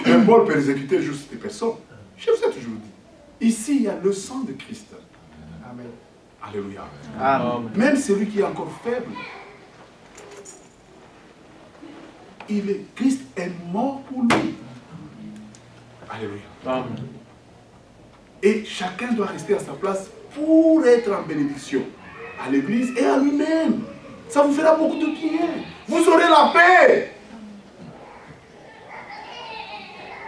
Mais Paul persécutait juste des personnes. Je vous ai toujours dit, ici il y a le sang de Christ. Amen. Alléluia. Amen. Même celui qui est encore faible, Christ est mort pour lui. Alléluia. Amen. Et chacun doit rester à sa place pour être en bénédiction à l'église et à lui-même. Ça vous fera beaucoup de bien. Vous aurez la paix.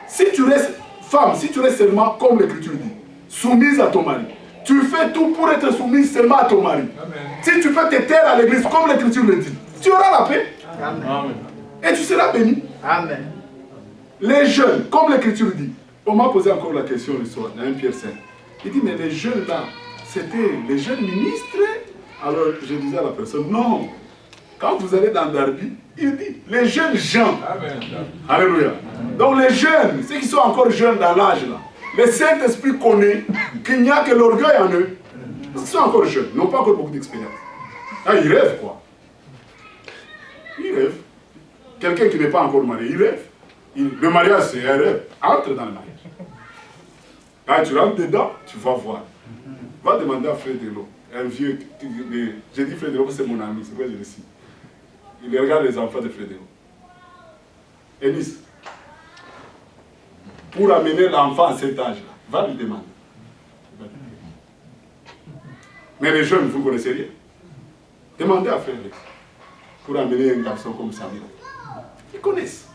Si tu restes femme, si tu restes seulement comme l'Écriture dit, soumise à ton mari, tu fais tout pour être soumise seulement à ton mari. Amen. Si tu peux te taire à l'église comme l'Écriture le dit, tu auras la paix. Amen. Et tu seras béni. Amen. Les jeunes, comme l'Écriture dit, on m'a posé encore la question le soir, dans 1 Pierre 5. Il dit, mais les jeunes là, c'était les jeunes ministres. Alors je disais à la personne, non. Quand vous allez dans Darby, il dit, les jeunes gens. Amen. Alléluia. Donc les jeunes, ceux qui sont encore jeunes dans l'âge là, le Saint-Esprit connaît qu'il n'y a que l'orgueil en eux. Parce qu'ils sont encore jeunes, ils n'ont pas encore beaucoup d'expérience. Ah, ils rêvent quoi. Ils rêvent. Quelqu'un qui n'est pas encore marié, il rêve. Le mariage, c'est un rêve. Entre dans le mariage. Quand tu rentres dedans, tu vas voir. Va demander à Frédélo, un vieux, j'ai dit Frédélo parce que c'est mon ami, c'est pourquoi je le cite. Il regarde les enfants de Frédélo. Enis, pour amener l'enfant à cet âge-là, va lui demander. Mais les jeunes, vous ne connaissez rien. Demandez à Frédéric pour amener un garçon comme Samuel. Ils connaissent.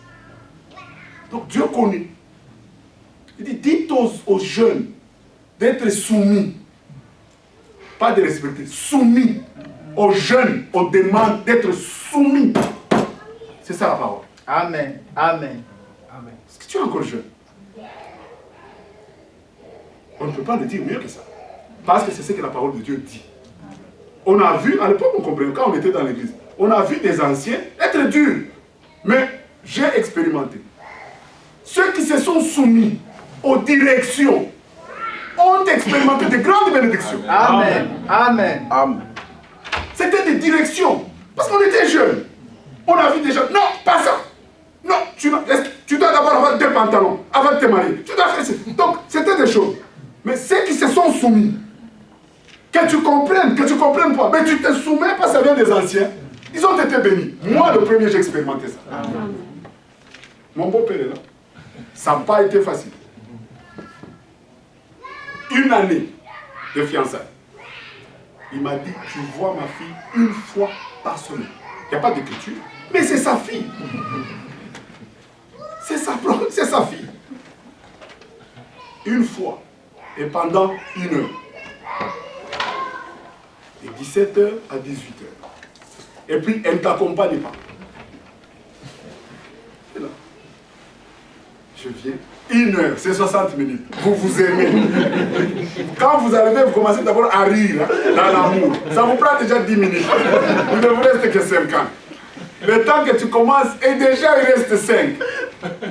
Donc Dieu connaît. Il dit, dites aux jeunes d'être soumis. Pas de respecter, soumis. Aux jeunes, on demande d'être soumis. C'est ça la parole. Amen. Amen. Amen. Est-ce que tu es encore jeune? On ne peut pas le dire mieux que ça. Parce que c'est ce que la parole de Dieu dit. On a vu, à l'époque on comprenait, quand on était dans l'église, on a vu des anciens être durs. Mais j'ai expérimenté. Ceux qui se sont soumis aux directions ont expérimenté de grandes bénédictions. Amen. Amen. Amen. C'était des directions. Parce qu'on était jeunes. On a vu des gens. Non, pas ça. Non, tu dois d'abord avoir 2 pantalons avant de te marier. Tu dois faire ça. Donc, c'était des choses. Mais ceux qui se sont soumis, que tu comprennes pas, mais tu te soumets parce que ça vient des anciens, ils ont été bénis. Moi, le premier, j'ai expérimenté ça. Amen. Mon beau-père est là. Ça n'a pas été facile. 1 année de fiançailles. Il m'a dit, tu vois ma fille 1 fois par semaine. Il n'y a pas d'écriture, mais c'est sa fille. C'est sa fille. 1 fois. Et pendant 1 heure. De 17h à 18h. Et puis, elle ne t'accompagne pas. Et là. Je viens. 1 heure, c'est 60 minutes. Vous vous aimez. Quand vous arrivez, vous commencez d'abord à rire hein, dans l'amour. Ça vous prend déjà 10 minutes. Il ne vous reste que 5 ans. Le temps que tu commences, et déjà il reste 5.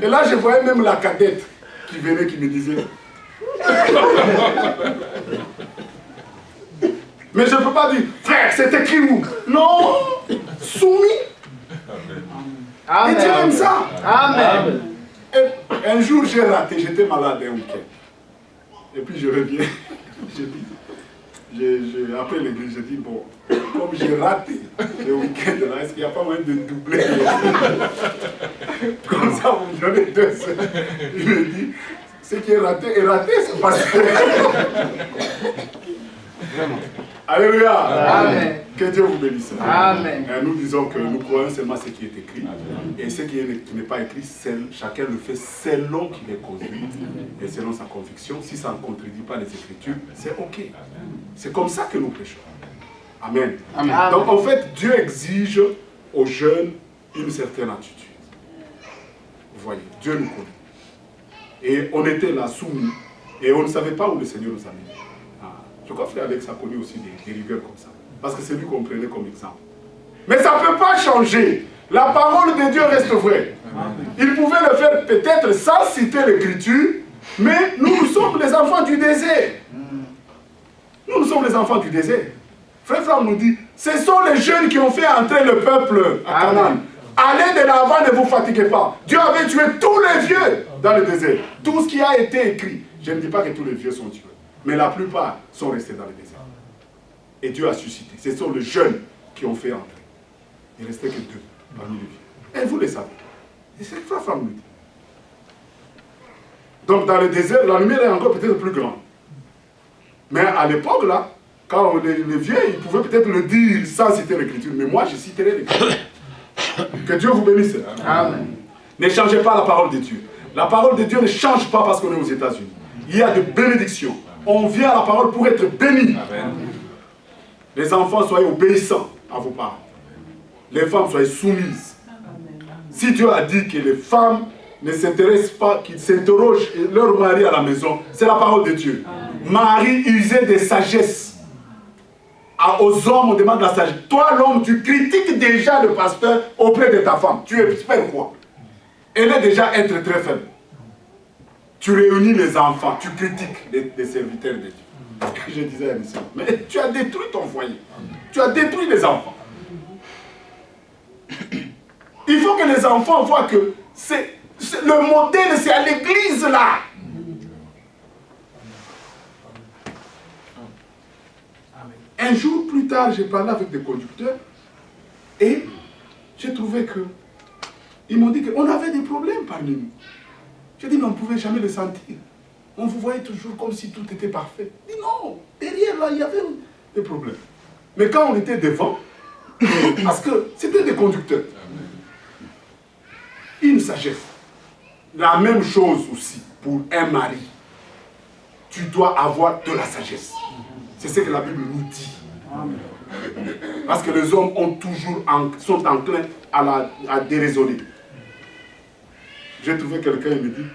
Et là, je voyais même la cadette qui venait, qui me disait... Mais je ne peux pas dire, frère, c'est écrit où? Non, soumis. Amen. Et Dieu aime ça. Amen. Et un jour, j'ai raté, j'étais malade un week-end. Et puis je reviens, après l'église, j'ai dit, bon, comme j'ai raté le week-end là, est-ce qu'il n'y a pas moyen de doubler? Comme ça, vous me donnez 2 heures. Il me dit, ce qui est raté, c'est passé. Vraiment. Alléluia. Amen. Que Dieu vous bénisse. Amen. Nous disons que nous croyons seulement ce qui est écrit. Et ce qui n'est pas écrit, chacun le fait selon qu'il est conduit et selon sa conviction. Si ça ne contredit pas les Écritures, c'est OK. C'est comme ça que nous prêchons. Amen. Amen. Donc en fait, Dieu exige aux jeunes une certaine attitude. Vous voyez, Dieu nous connaît. Et on était là soumis et on ne savait pas où le Seigneur nous a mis. Je crois que frère Alex a connu aussi des rigueurs comme ça. Parce que c'est lui qu'on prenait comme exemple. Mais ça ne peut pas changer. La parole de Dieu reste vraie. Il pouvait le faire peut-être sans citer l'écriture, mais nous sommes les enfants du désert. Nous sommes les enfants du désert. Frère Franck nous dit, ce sont les jeunes qui ont fait entrer le peuple à Canaan. Allez de l'avant, ne vous fatiguez pas. Dieu avait tué tous les vieux dans le désert. Tout ce qui a été écrit. Je ne dis pas que tous les vieux sont tués. Mais la plupart sont restés dans le désert. Et Dieu a suscité. Ce sont les jeunes qui ont fait entrer. Il ne restait que 2 parmi les vieux. Et vous le savez. Et c'est Frère Franck nous dit. Donc dans le désert, la lumière est encore peut-être plus grande. Mais à l'époque là, quand les vieux, ils pouvaient peut-être le dire sans citer l'écriture. Mais moi, je citerai l'écriture. Que Dieu vous bénisse. Amen. Ne changez pas la parole de Dieu. La parole de Dieu ne change pas parce qu'on est aux États-Unis. Il y a de bénédictions. On vient à la parole pour être béni. Amen. Les enfants, soyez obéissants à vos parents. Les femmes, soyez soumises. Amen. Si Dieu a dit que les femmes ne s'intéressent pas, qu'ils s'interrogent leur mari à la maison, c'est la parole de Dieu. Amen. Marie usait de sagesse. Aux hommes, on demande la sagesse. Toi, l'homme, tu critiques déjà le pasteur auprès de ta femme. Tu espères quoi? Elle est déjà être très faible. Tu réunis les enfants, tu critiques les serviteurs de Dieu. Je disais à Michel, mais tu as détruit ton foyer. Tu as détruit les enfants. Il faut que les enfants voient que le modèle, c'est à l'église là. Un jour plus tard, j'ai parlé avec des conducteurs et j'ai trouvé que ils m'ont dit qu'on avait des problèmes parmi nous. J'ai dit, mais on ne pouvait jamais le sentir. On vous voyait toujours comme si tout était parfait. J'ai dit, non, derrière là, il y avait des problèmes. Mais quand on était devant, parce que c'était des conducteurs, une sagesse. La même chose aussi pour un mari. Tu dois avoir de la sagesse. C'est ce que la Bible nous dit. Parce que les hommes sont enclins à déraisonner. J'ai trouvé quelqu'un, il me dit,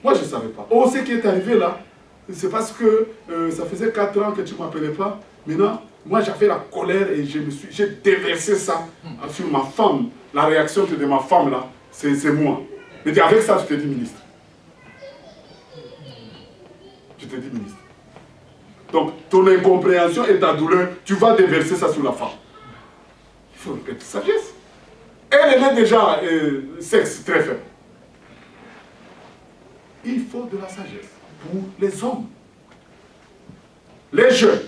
moi je ne savais pas. Oh, ce qui est arrivé là, c'est parce que ça faisait 4 ans que tu ne m'appelais pas. Maintenant, moi j'avais la colère et j'ai déversé ça sur ma femme. La réaction de ma femme là, c'est moi. Mais avec ça, je te dis ministre. Je te dis ministre. Donc, ton incompréhension et ta douleur, tu vas déverser ça sur la femme. Il faut une petite sagesse. Elle est déjà sexe très faible. Il faut de la sagesse pour les hommes. Les jeunes.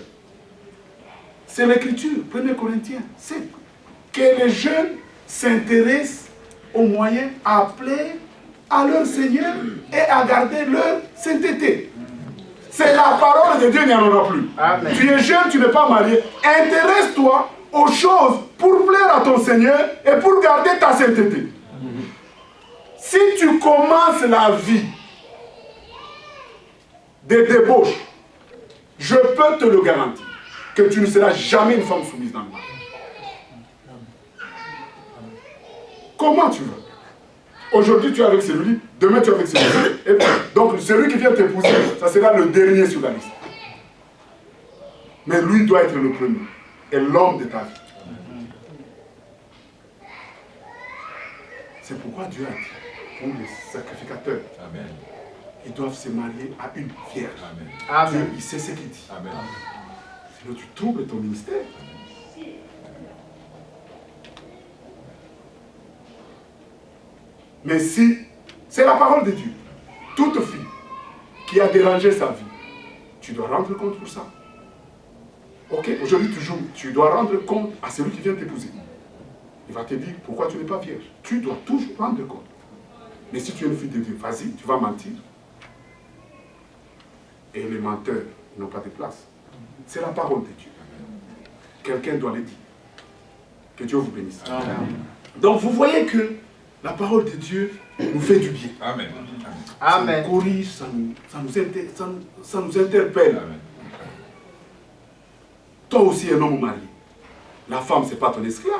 C'est l'écriture, 1 Corinthiens 7. Que les jeunes s'intéressent aux moyens appelés à leur Seigneur et à garder leur sainteté. C'est la parole de Dieu, il n'y en aura plus. Amen. Tu es jeune, tu n'es pas marié. Intéresse-toi aux choses pour plaire à ton Seigneur et pour garder ta sainteté. Si tu commences la vie de débauche, je peux te le garantir que tu ne seras jamais une femme soumise dans le mariage. Comment tu veux? Aujourd'hui, tu es avec celui-là, demain, tu es avec celui-là. Et donc, celui qui vient t'épouser, ça sera le dernier sur la liste. Mais lui doit être le premier. Et l'homme de ta vie. C'est pourquoi Dieu a dit, pour les sacrificateurs, Amen, ils doivent se marier à une vierge. Amen. Dieu, il sait ce qu'il dit. Amen. Sinon, tu troubles ton ministère. Mais si, c'est la parole de Dieu, toute fille qui a dérangé sa vie, tu dois rendre compte pour ça. Ok, aujourd'hui tu dois rendre compte à celui qui vient t'épouser. Il va te dire pourquoi tu n'es pas vierge. Tu dois toujours rendre compte. Mais si tu es une fille de Dieu, vas-y, tu vas mentir. Et les menteurs n'ont pas de place. C'est la parole de Dieu. Quelqu'un doit le dire. Que Dieu vous bénisse. Amen. Donc vous voyez que la parole de Dieu nous fait du bien. Amen. Amen. Ça nous corrige, ça nous interpelle. Amen. Toi aussi, un homme marié. La femme, ce n'est pas ton esclave.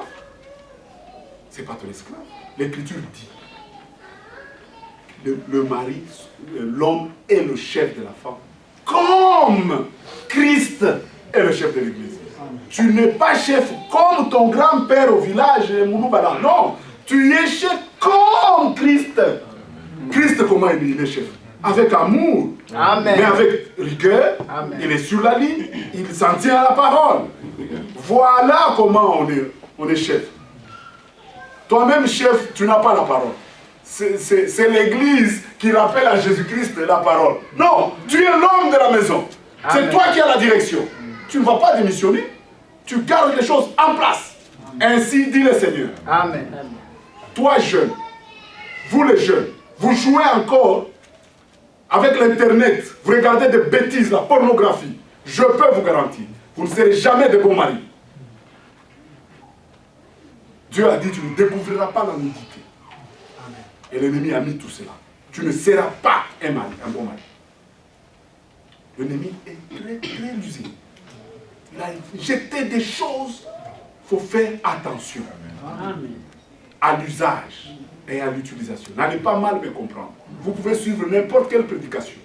Ce n'est pas ton esclave. L'Écriture dit le mari, l'homme est le chef de la femme. Comme Christ est le chef de l'Église. Tu n'es pas chef comme ton grand-père au village, Mounoubala. Non. Tu es chef comme Christ. Christ, comment il est chef? Avec amour, Amen, mais avec rigueur. Amen. Il est sur la ligne, il s'en tient à la parole. Voilà comment on est chef. Toi-même, chef, tu n'as pas la parole. C'est l'Église qui rappelle à Jésus-Christ la parole. Non, tu es l'homme de la maison. C'est toi qui as la direction. Tu ne vas pas démissionner. Tu gardes les choses en place. Ainsi dit le Seigneur. Amen. Toi, jeune, vous les jeunes, vous jouez encore avec l'Internet, vous regardez des bêtises, la pornographie. Je peux vous garantir, vous ne serez jamais de bons maris. Dieu a dit, tu ne découvriras pas la nudité. Et l'ennemi a mis tout cela. Tu ne seras pas un mari, un bon mari. L'ennemi est très, très rusé. Il a jeté des choses. Il faut faire attention. Amen. À l'usage et à l'utilisation. N'allez pas mal me comprendre. Vous pouvez suivre n'importe quelle prédication.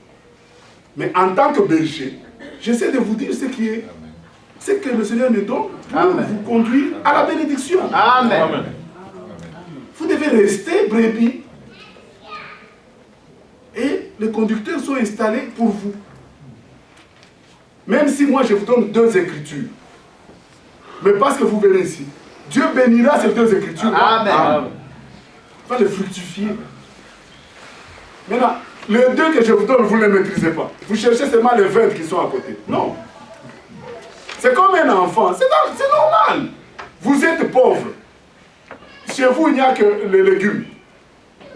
Mais en tant que berger, j'essaie de vous dire ce qui est, ce que le Seigneur me donne pour Amen, vous conduire à la bénédiction. Amen. Amen. Vous devez rester brebis. Et les conducteurs sont installés pour vous. Même si moi je vous donne 2 écritures. Mais parce que vous verrez ici, Dieu bénira ces 2 écritures. Amen. Amen. Va les fructifier. Maintenant, les 2 que je vous donne, vous ne les maîtrisez pas. Vous cherchez seulement les 20 qui sont à côté. Non. C'est comme un enfant. C'est normal. Vous êtes pauvre. Chez vous, il n'y a que les légumes.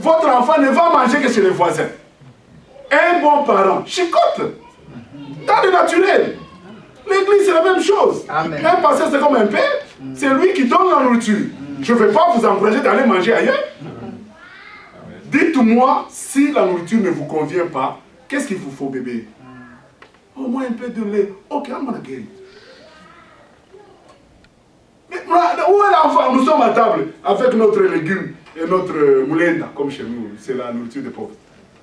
Votre enfant ne va manger que chez les voisins. Un bon parent chicote. Dans le naturel. L'église, c'est la même chose. Amen. Un pasteur, c'est comme un père. C'est lui qui donne la nourriture. Je ne vais pas vous encourager d'aller manger ailleurs. Dites-moi, si la nourriture ne vous convient pas, qu'est-ce qu'il vous faut, bébé? Au moins un peu de lait. Ok, I'm gonna get it. Mais où est l'enfant? Nous sommes à table avec notre légume et notre moulenda, comme chez nous. C'est la nourriture des pauvres.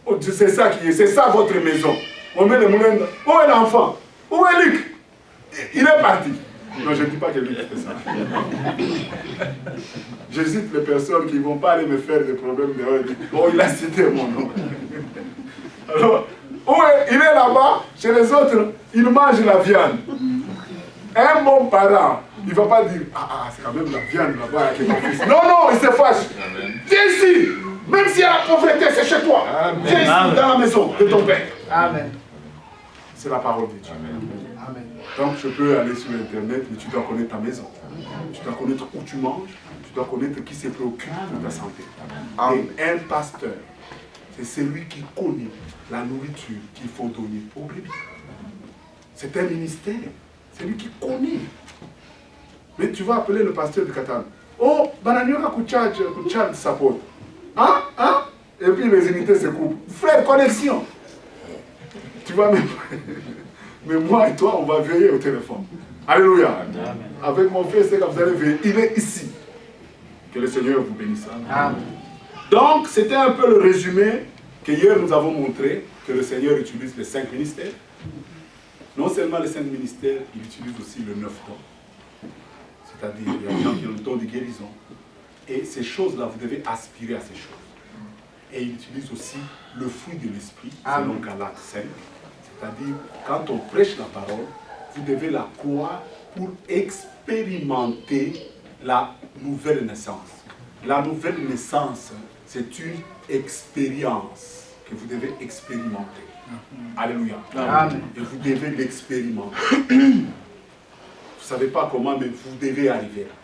Oh, c'est ça qui est, c'est ça votre maison. On met le moulenda. Où est l'enfant? Où est Luc? Il est parti. Non, je ne dis pas que Luc fait ça. J'hésite les personnes qui ne vont pas aller me faire des problèmes dehors. Oh, il a cité mon nom. Alors, il est là-bas, chez les autres, il mange la viande. Un bon parent, il ne va pas dire, c'est quand même la viande là-bas qui est mon fils. Non, non, il se fâche. Viens ici, même s'il y a la pauvreté, c'est chez toi. Viens ici, dans la maison de ton père. Amen. C'est la parole de Dieu. Amen. Donc je peux aller sur Internet, mais tu dois connaître ta maison. Tu dois connaître où tu manges, tu dois connaître qui se préoccupe de ta santé. Et un pasteur, c'est celui qui connaît la nourriture qu'il faut donner aux brebis. C'est un ministère. C'est lui qui connaît. Mais tu vas appeler le pasteur de Catane. Oh, Bananioka Kuchad support. Hein? Hein? Et puis les unités se coupent. Frère, connexion. Tu vois même. Mais moi et toi, on va veiller au téléphone. Alléluia. Amen. Avec mon frère, c'est que vous allez veiller. Il est ici. Que le Seigneur vous bénisse. Amen. Donc, c'était un peu le résumé que hier nous avons montré que le Seigneur utilise les 5 ministères. Non seulement les 5 ministères, il utilise aussi le 9 dons. C'est-à-dire, il y a des gens qui ont le don de guérison. Et ces choses-là, vous devez aspirer à ces choses. Et il utilise aussi le fruit de l'esprit, selon Galates 5. C'est-à-dire, quand on prêche la parole, vous devez la croire pour expérimenter la nouvelle naissance. La nouvelle naissance, c'est une expérience que vous devez expérimenter. Alléluia. Amen. Et vous devez l'expérimenter. Vous ne savez pas comment, mais vous devez arriver là.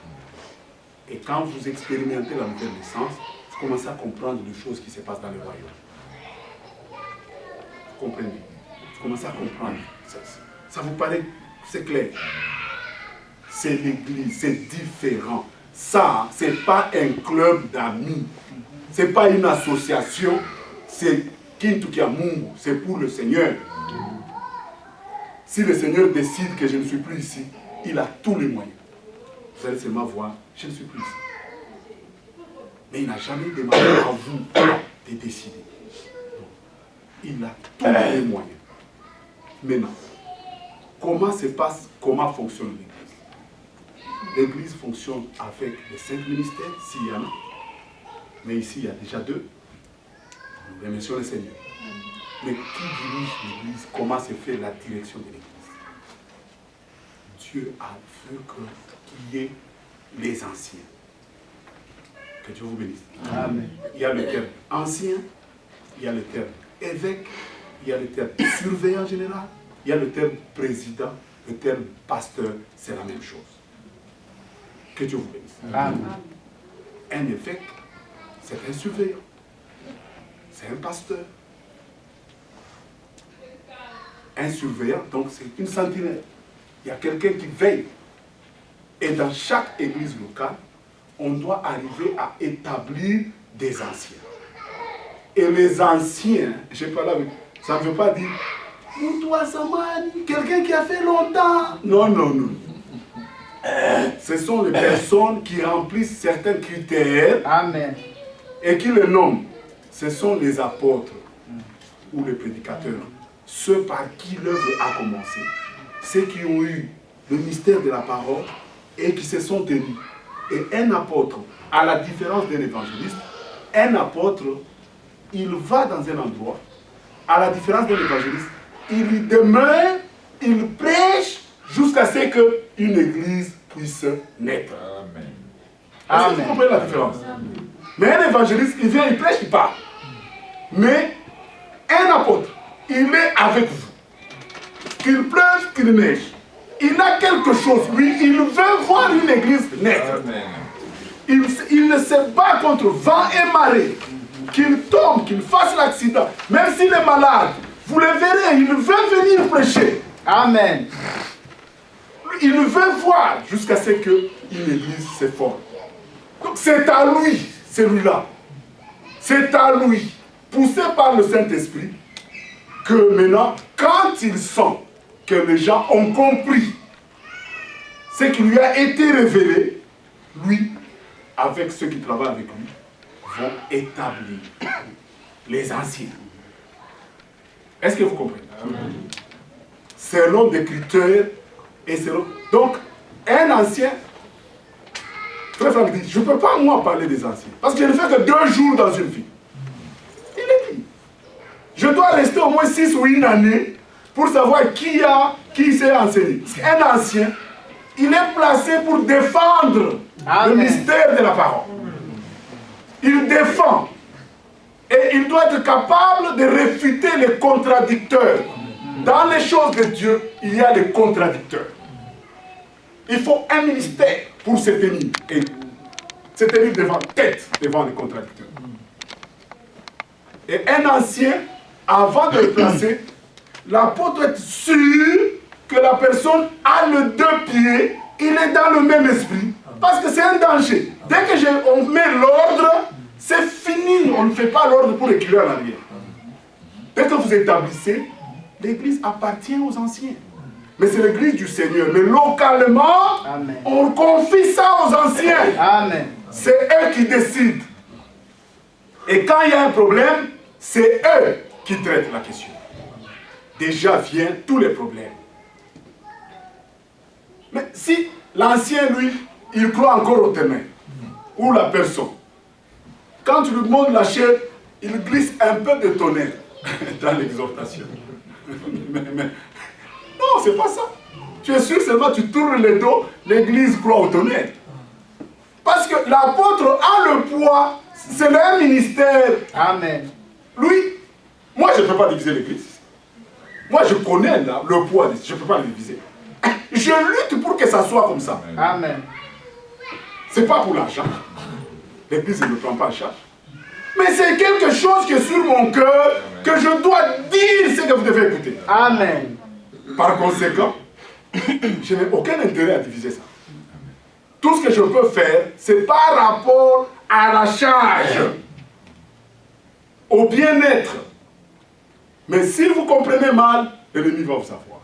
Et quand vous expérimentez la nouvelle naissance, vous commencez à comprendre les choses qui se passent dans le royaume. Vous comprenez? Vous commencez à comprendre. Ça vous paraît, c'est clair. C'est l'église, c'est différent. Ça, ce n'est pas un club d'amis. Ce n'est pas une association. C'est Kintukiamungu, c'est pour le Seigneur. Si le Seigneur décide que je ne suis plus ici, il a tous les moyens. Vous allez seulement voir, je ne suis plus ici. Mais il n'a jamais demandé à vous de décider. Non. Il a tous les moyens. Maintenant, comment fonctionne l'Église? L'Église fonctionne avec les 5 ministères, s'il y en a. Mais ici, il y a déjà 2. Remercions le Seigneur. Mais qui dirige l'Église? Comment se fait la direction de l'Église? Dieu a vu qu'il y ait les anciens. Que Dieu vous bénisse. Amen. Il y a le terme ancien, il y a le terme évêque, il y a le terme surveillant général, il y a le terme président, le terme pasteur, c'est la même chose. Que Dieu vous bénisse. Amen. Un évêque, c'est un surveillant. C'est un pasteur. Un surveillant, donc c'est une sentinelle. Il y a quelqu'un qui veille. Et dans chaque église locale, on doit arriver à établir des anciens. Et les anciens, je parle avec, ça ne veut pas dire quelqu'un qui a fait longtemps. Non, non, non. Ce sont les personnes qui remplissent certains critères. Amen. Et qui les nomment. Ce sont les apôtres ou les prédicateurs, ceux par qui l'œuvre a commencé, ceux qui ont eu le mystère de la parole et qui se sont tenus. Et un apôtre, à la différence d'un évangéliste, un apôtre, il va dans un endroit, à la différence d'un évangéliste, il y demeure, il prêche jusqu'à ce qu'une église puisse naître. Amen. Est-ce que vous comprenez la différence? Mais un évangéliste, il vient, il prêche, il part. Mais un apôtre, il est avec vous. Qu'il pleuve, qu'il neige. il a quelque chose. Lui, il veut voir une église nette. Il ne se bat contre vent et marée. Qu'il tombe, qu'il fasse l'accident. Même s'il est malade, vous le verrez, il veut venir prêcher. Amen. Il veut voir jusqu'à ce qu'une église se forme. Donc c'est à lui, celui-là. C'est à lui, poussé par le Saint-Esprit, que maintenant, quand il sent que les gens ont compris ce qui lui a été révélé, lui, avec ceux qui travaillent avec lui, vont établir les anciens. Est-ce que vous comprenez? Selon des critères et selon... Donc, un ancien, très franchement, dit, je ne peux pas moi parler des anciens, parce que je ne fais que 2 jours dans une vie. Il est dit. Je dois rester au moins 6 ou 1 année pour savoir qui s'est enseigné. Parce qu'un ancien, il est placé pour défendre le mystère de la parole. Il défend. Et il doit être capable de réfuter les contradicteurs. Dans les choses de Dieu, il y a des contradicteurs. Il faut un ministère pour se tenir. Et se tenir devant les contradicteurs. Et un ancien, avant de le placer, l'apôtre doit être sûr que la personne a les 2 pieds, il est dans le même esprit. Parce que c'est un danger. Dès que on met l'ordre, c'est fini. On ne fait pas l'ordre pour reculer en arrière. Dès que vous établissez, l'église appartient aux anciens. Mais c'est l'église du Seigneur. Mais localement, Amen. On confie ça aux anciens. Amen. C'est eux qui décident. Et quand il y a un problème, c'est eux qui traitent la question. Déjà viennent tous les problèmes. Mais si l'ancien, lui, il croit encore au ténèbres, ou la personne, quand tu lui montres la chair, il glisse un peu de tonnerre dans l'exhortation. Mais, non, c'est pas ça. Tu es sûr seulement tu tournes le dos, l'église croit au tonnerre. Parce que l'apôtre a le poids, c'est un ministère. Amen. Lui, moi je ne peux pas diviser l'église. Moi je connais là, le poids, je ne peux pas le diviser. Je lutte pour que ça soit comme ça. Amen. Ce n'est pas pour l'argent. L'église ne me prend pas en charge. Mais c'est quelque chose qui est sur mon cœur, que je dois dire ce que vous devez écouter. Amen. Par conséquent, je n'ai aucun intérêt à diviser ça. Tout ce que je peux faire, c'est par rapport à la charge, au bien-être. Mais si vous comprenez mal, l'ennemi va vous savoir.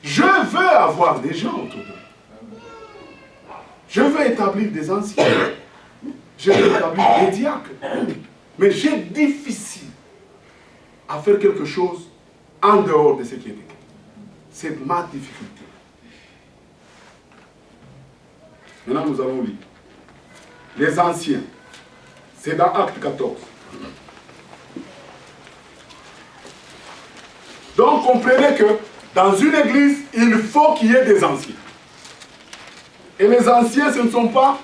Je veux avoir des gens autour de moi. Je veux établir des anciens. Je veux établir des diacres. Mais j'ai difficile à faire quelque chose en dehors de ce qui est écrit. C'est ma difficulté. Maintenant, nous allons lire. Les anciens. C'est dans Acte 14. Donc, comprenez que dans une église, il faut qu'il y ait des anciens. Et les anciens, ce ne sont pas...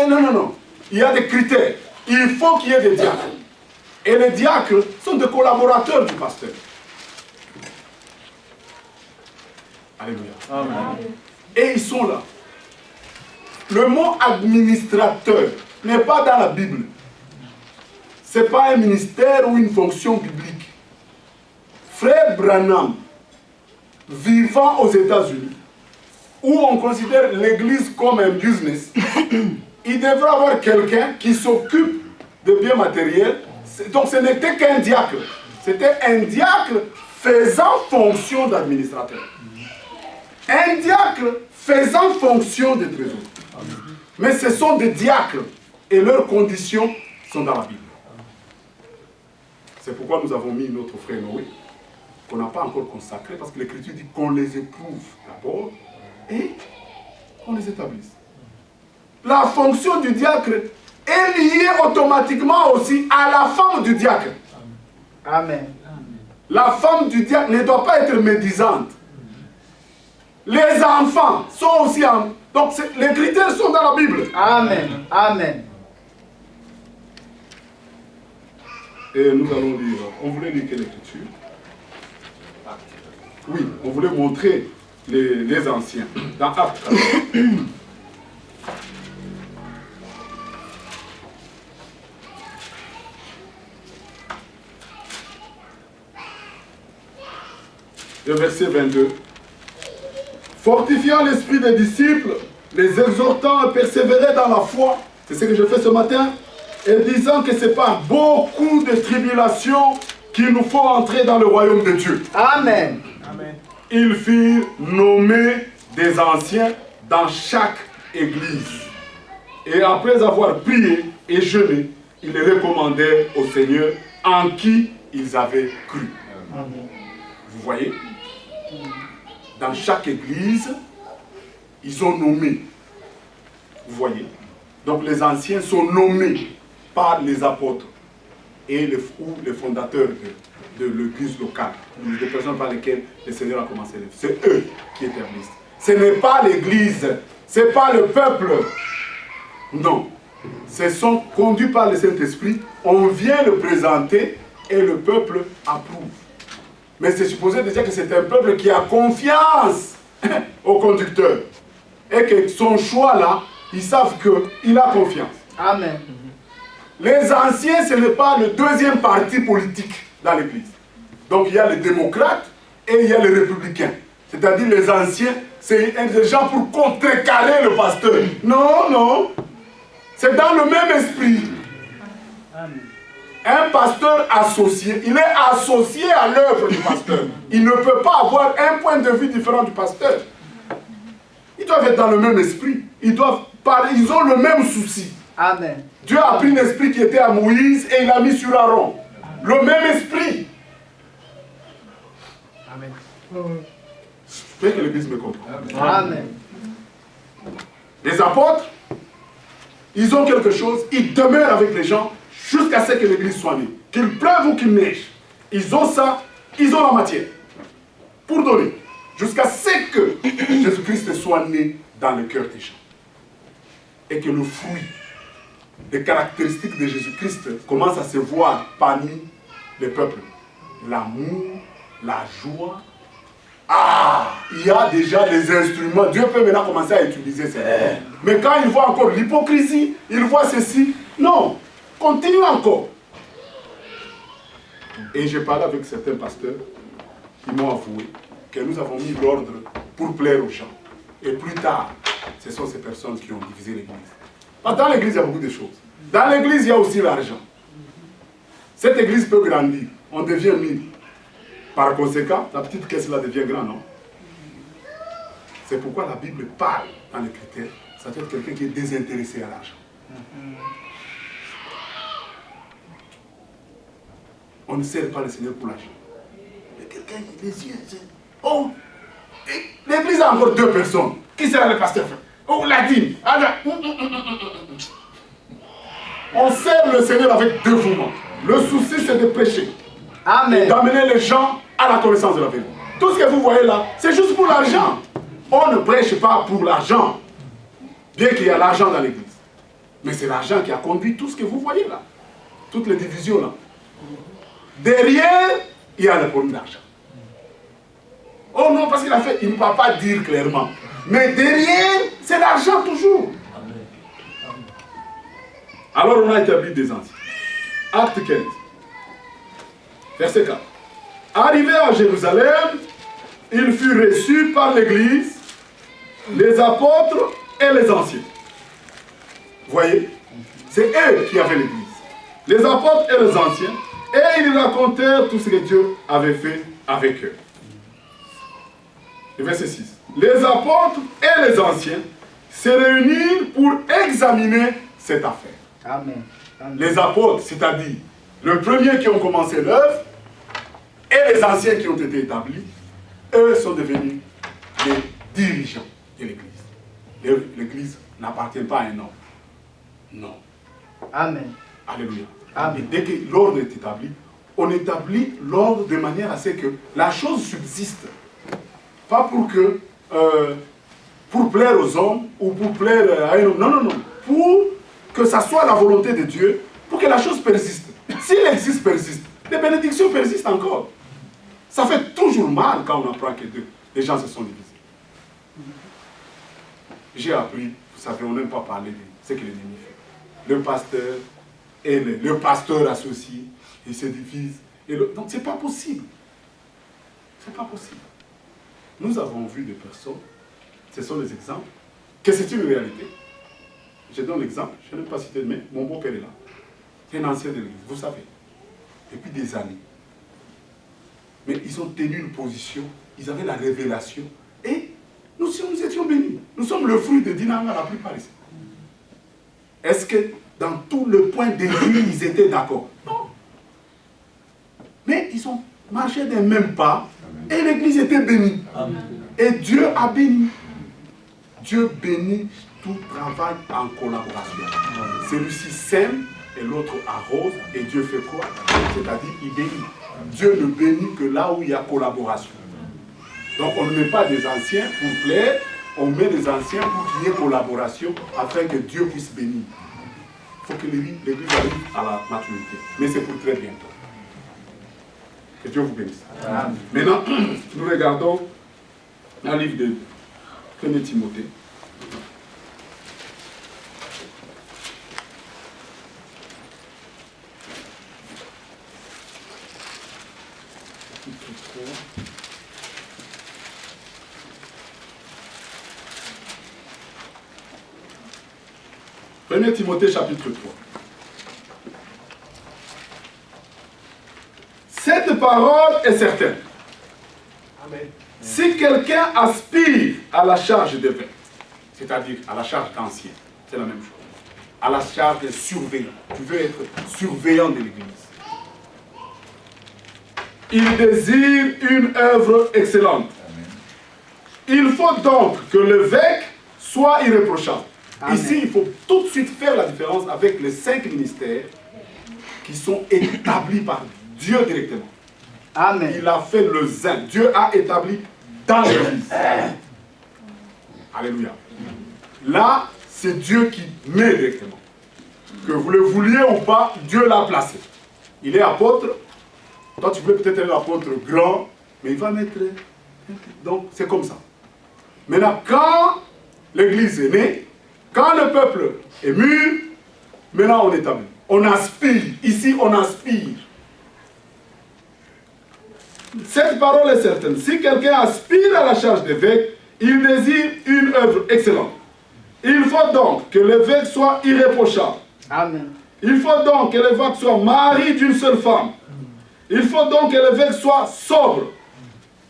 Non. Il y a des critères. Il faut qu'il y ait des diacres. Et les diacres sont des collaborateurs du pasteur. Alléluia. Amen. Et ils sont là. Le mot administrateur n'est pas dans la Bible. Ce n'est pas un ministère ou une fonction biblique. Frère Branham, vivant aux États-Unis, où on considère l'église comme un business, il devrait avoir quelqu'un qui s'occupe de biens matériels. Donc ce n'était qu'un diacre. C'était un diacre faisant fonction d'administrateur. Un diacre faisant fonction de trésor. Mais ce sont des diacres et leurs conditions sont dans la Bible. C'est pourquoi nous avons mis notre frère Noé, qu'on n'a pas encore consacré, parce que l'Écriture dit qu'on les éprouve d'abord et qu'on les établisse. La fonction du diacre est liée automatiquement aussi à la femme du diacre. Amen. La femme du diacre ne doit pas être médisante. Les enfants sont aussi en... Donc les critères sont dans la Bible. Amen. Amen. Et nous allons lire. On voulait lire quelle écriture? Oui, on voulait montrer les anciens. Dans Actes 4. Le verset 22. Fortifiant l'esprit des disciples, les exhortant à persévérer dans la foi, c'est ce que je fais ce matin, et disant que c'est par beaucoup de tribulations qu'il nous faut entrer dans le royaume de Dieu. Amen. Amen. Ils firent nommer des anciens dans chaque église. Et après avoir prié et jeûné, ils les recommandèrent au Seigneur en qui ils avaient cru. Amen. Vous voyez? Dans chaque église, ils ont nommé. Vous voyez? Donc les anciens sont nommés par les apôtres et ou les fondateurs de l'église locale, des personnes par lesquelles le Seigneur a commencé. C'est eux qui établissent. Ce n'est pas l'église, ce n'est pas le peuple. Non. Ce sont conduits par le Saint-Esprit. On vient le présenter et le peuple approuve. Mais c'est supposé déjà que c'est un peuple qui a confiance au conducteur. Et que son choix là, ils savent qu'il a confiance. Amen. Les anciens, ce n'est pas le deuxième parti politique dans l'église. Donc il y a les démocrates et il y a les républicains. C'est-à-dire les anciens, c'est des gens pour contrecarrer le pasteur. Non, non. C'est dans le même esprit. Amen. Un pasteur associé, il est associé à l'œuvre du pasteur. Il ne peut pas avoir un point de vue différent du pasteur. Ils doivent être dans le même esprit. Ils doivent parler, ils ont le même souci. Amen. Dieu a pris l'esprit qui était à Moïse et il l'a mis sur Aaron. Le même esprit. Amen. J'espère que l'Église me comprend. Amen. Les apôtres, ils ont quelque chose, ils demeurent avec les gens jusqu'à ce que l'Église soit née. Qu'il pleuve ou qu'il neige. Ils ont ça, ils ont la matière. Pour donner. Jusqu'à ce que Jésus-Christ soit né dans le cœur des gens. Et que le fruit, les caractéristiques de Jésus-Christ commencent à se voir parmi les peuples. L'amour, la joie. Ah, il y a déjà les instruments. Dieu peut maintenant commencer à utiliser ces mots. Mais quand il voit encore l'hypocrisie, il voit ceci. Non, continue encore. Et j'ai parlé avec certains pasteurs qui m'ont avoué que nous avons mis l'ordre pour plaire aux gens. Et plus tard, ce sont ces personnes qui ont divisé l'église. Dans l'église, il y a beaucoup de choses. Dans l'église, il y a aussi l'argent. Cette église peut grandir. On devient 1000. Par conséquent, la petite caisse là devient grande, non? C'est pourquoi la Bible parle dans les critères. Ça doit être quelqu'un qui est désintéressé à l'argent. On ne sert pas le Seigneur pour l'argent. Mais quelqu'un qui les yeux. Oh! L'église a encore 2 personnes. Qui sera le pasteur? Oh, la dîme. On sert le Seigneur avec dévouement. Le souci, c'est de prêcher. Amen. Et d'amener les gens à la connaissance de la vérité. Tout ce que vous voyez là, c'est juste pour l'argent. On ne prêche pas pour l'argent. Bien qu'il y a l'argent dans l'église. Mais c'est l'argent qui a conduit tout ce que vous voyez là. Toutes les divisions là. Derrière, il y a le problème d'argent. Oh non, parce qu'il a fait, il ne va pas dire clairement. Mais derrière, c'est l'argent toujours. Alors on a établi des anciens. Acte 15. Verset 4. Arrivé à Jérusalem, il fut reçu par l'église, les apôtres et les anciens. Voyez, c'est eux qui avaient l'église. Les apôtres et les anciens. Et ils racontèrent tout ce que Dieu avait fait avec eux. Le verset 6. Les apôtres et les anciens se réunirent pour examiner cette affaire. Amen. Amen. Les apôtres, c'est-à-dire le premier qui ont commencé l'œuvre, et les anciens qui ont été établis, eux sont devenus les dirigeants de l'Église. L'Église n'appartient pas à un homme. Non. Amen. Alléluia. Amen. Et dès que l'ordre est établi, on établit l'ordre de manière à ce que la chose subsiste. Pas pour plaire aux hommes ou pour plaire à un homme. Non, non, non. Pour que ça soit la volonté de Dieu, pour que la chose persiste. Si l'existe persiste, les bénédictions persistent encore. Ça fait toujours mal quand on apprend que les gens se sont divisés. J'ai appris, vous savez, on n'aime pas parler de ce que l'ennemi fait. Le pasteur et le pasteur associé, ils se divisent. Donc c'est pas possible. C'est pas possible. Nous avons vu des personnes, ce sont des exemples, que c'est une réalité. Je donne l'exemple, je n'ai pas cité de mais mon beau-père est là. C'est un ancien de l'église, vous savez. Depuis des années. Mais ils ont tenu une position, ils avaient la révélation. Et nous étions bénis. Nous sommes le fruit de Dinanga la plupart ici. Est-ce que dans tout le point de vue, ils étaient d'accord? Non. Mais ils ont marché des mêmes pas et l'église était bénie. Amen. Et Dieu a béni. Dieu bénit tout travail en collaboration. Celui-ci sème et l'autre arrose et Dieu fait quoi? C'est-à-dire il bénit. Dieu ne bénit que là où il y a collaboration. Donc on ne met pas des anciens pour plaire, on met des anciens pour qu'il y ait collaboration afin que Dieu puisse bénir. Il faut que l'église arrive à la maturité. Mais c'est pour très bientôt. Que Dieu vous bénisse. Amen. Maintenant, nous regardons un livre de 1 Timothée. Chapitre 3. 1 Timothée chapitre 3. Cette parole est certaine. Amen. Si quelqu'un aspire à la charge d'évêque, c'est-à-dire à la charge d'ancien, c'est la même chose. À la charge de surveillant. Tu veux être surveillant de l'Église. Il désire une œuvre excellente. Amen. Il faut donc que l'évêque soit irréprochable. Amen. Ici, il faut tout de suite faire la différence avec les 5 ministères qui sont établis par Dieu directement. Amen. Il a fait le zin. Dieu a établi dans l'Église. Alléluia. Là, c'est Dieu qui met directement. Que vous le vouliez ou pas, Dieu l'a placé. Il est apôtre. Toi, tu voulais peut-être être l'apôtre grand, mais il va mettre... Donc, c'est comme ça. Maintenant, quand l'Église est née, quand le peuple est mûr, maintenant on établit. On aspire. Ici, on aspire. Cette parole est certaine. Si quelqu'un aspire à la charge d'évêque, il désire une œuvre excellente. Il faut donc que l'évêque soit irréprochable. Amen. Il faut donc que l'évêque soit mari d'une seule femme. Il faut donc que l'évêque soit sobre.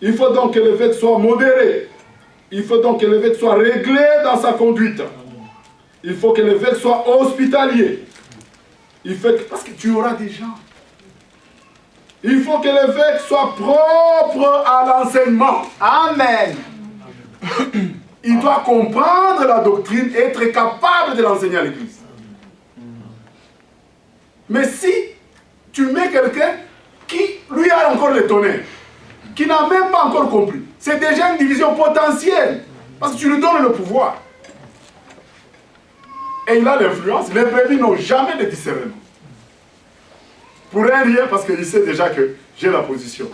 Il faut donc que l'évêque soit modéré. Il faut donc que l'évêque soit réglé dans sa conduite. Il faut que l'évêque soit hospitalier. Parce que tu auras des gens. Il faut que l'évêque soit propre à l'enseignement. Amen. Il doit comprendre la doctrine et être capable de l'enseigner à l'église. Mais si tu mets quelqu'un qui, lui, a encore le tonnerre, qui n'a même pas encore compris, c'est déjà une division potentielle. Parce que tu lui donnes le pouvoir. Et il a l'influence. Les brebis n'ont jamais de discernement. Pour rien, parce qu'il sait déjà que j'ai la position.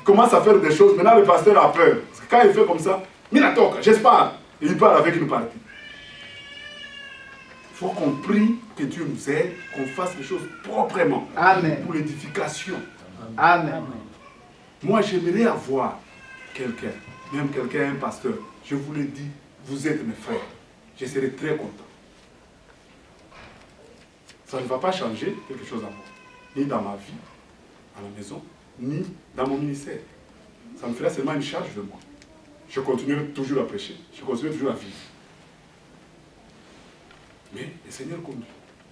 Il commence à faire des choses. Maintenant, le pasteur a peur. Parce que quand il fait comme ça, Minatoka, j'espère, il part avec une partie. Il faut qu'on prie, que Dieu nous aide, qu'on fasse les choses proprement. Amen. Pour l'édification. Amen. Moi, j'aimerais avoir quelqu'un, même quelqu'un, un pasteur. Je vous le dis, vous êtes mes frères. Je serai très content. Ça ne va pas changer quelque chose à moi. Ni dans ma vie, à la maison, ni dans mon ministère. Ça me fera seulement une charge de moi. Je continuerai toujours à prêcher. Je continuerai toujours à vivre. Mais le Seigneur conduit.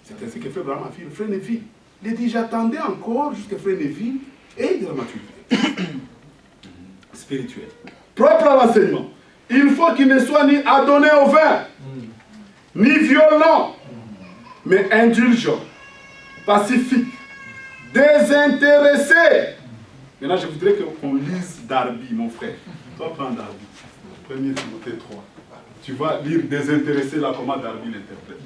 C'est ainsi que fait vraiment ma fille, le frère Neville. Il a dit, j'attendais encore jusqu'à frère Neville et de la maturité spirituelle. Propre à l'enseignement. Il faut qu'il ne soit ni adonné au vin, ni violent, mais indulgent, pacifique, désintéressé. Maintenant, je voudrais qu'on lise Darby, mon frère. Toi, prends Darby. 1 Timothée 3. Tu vas lire désintéressé là, comment Darby l'interprète.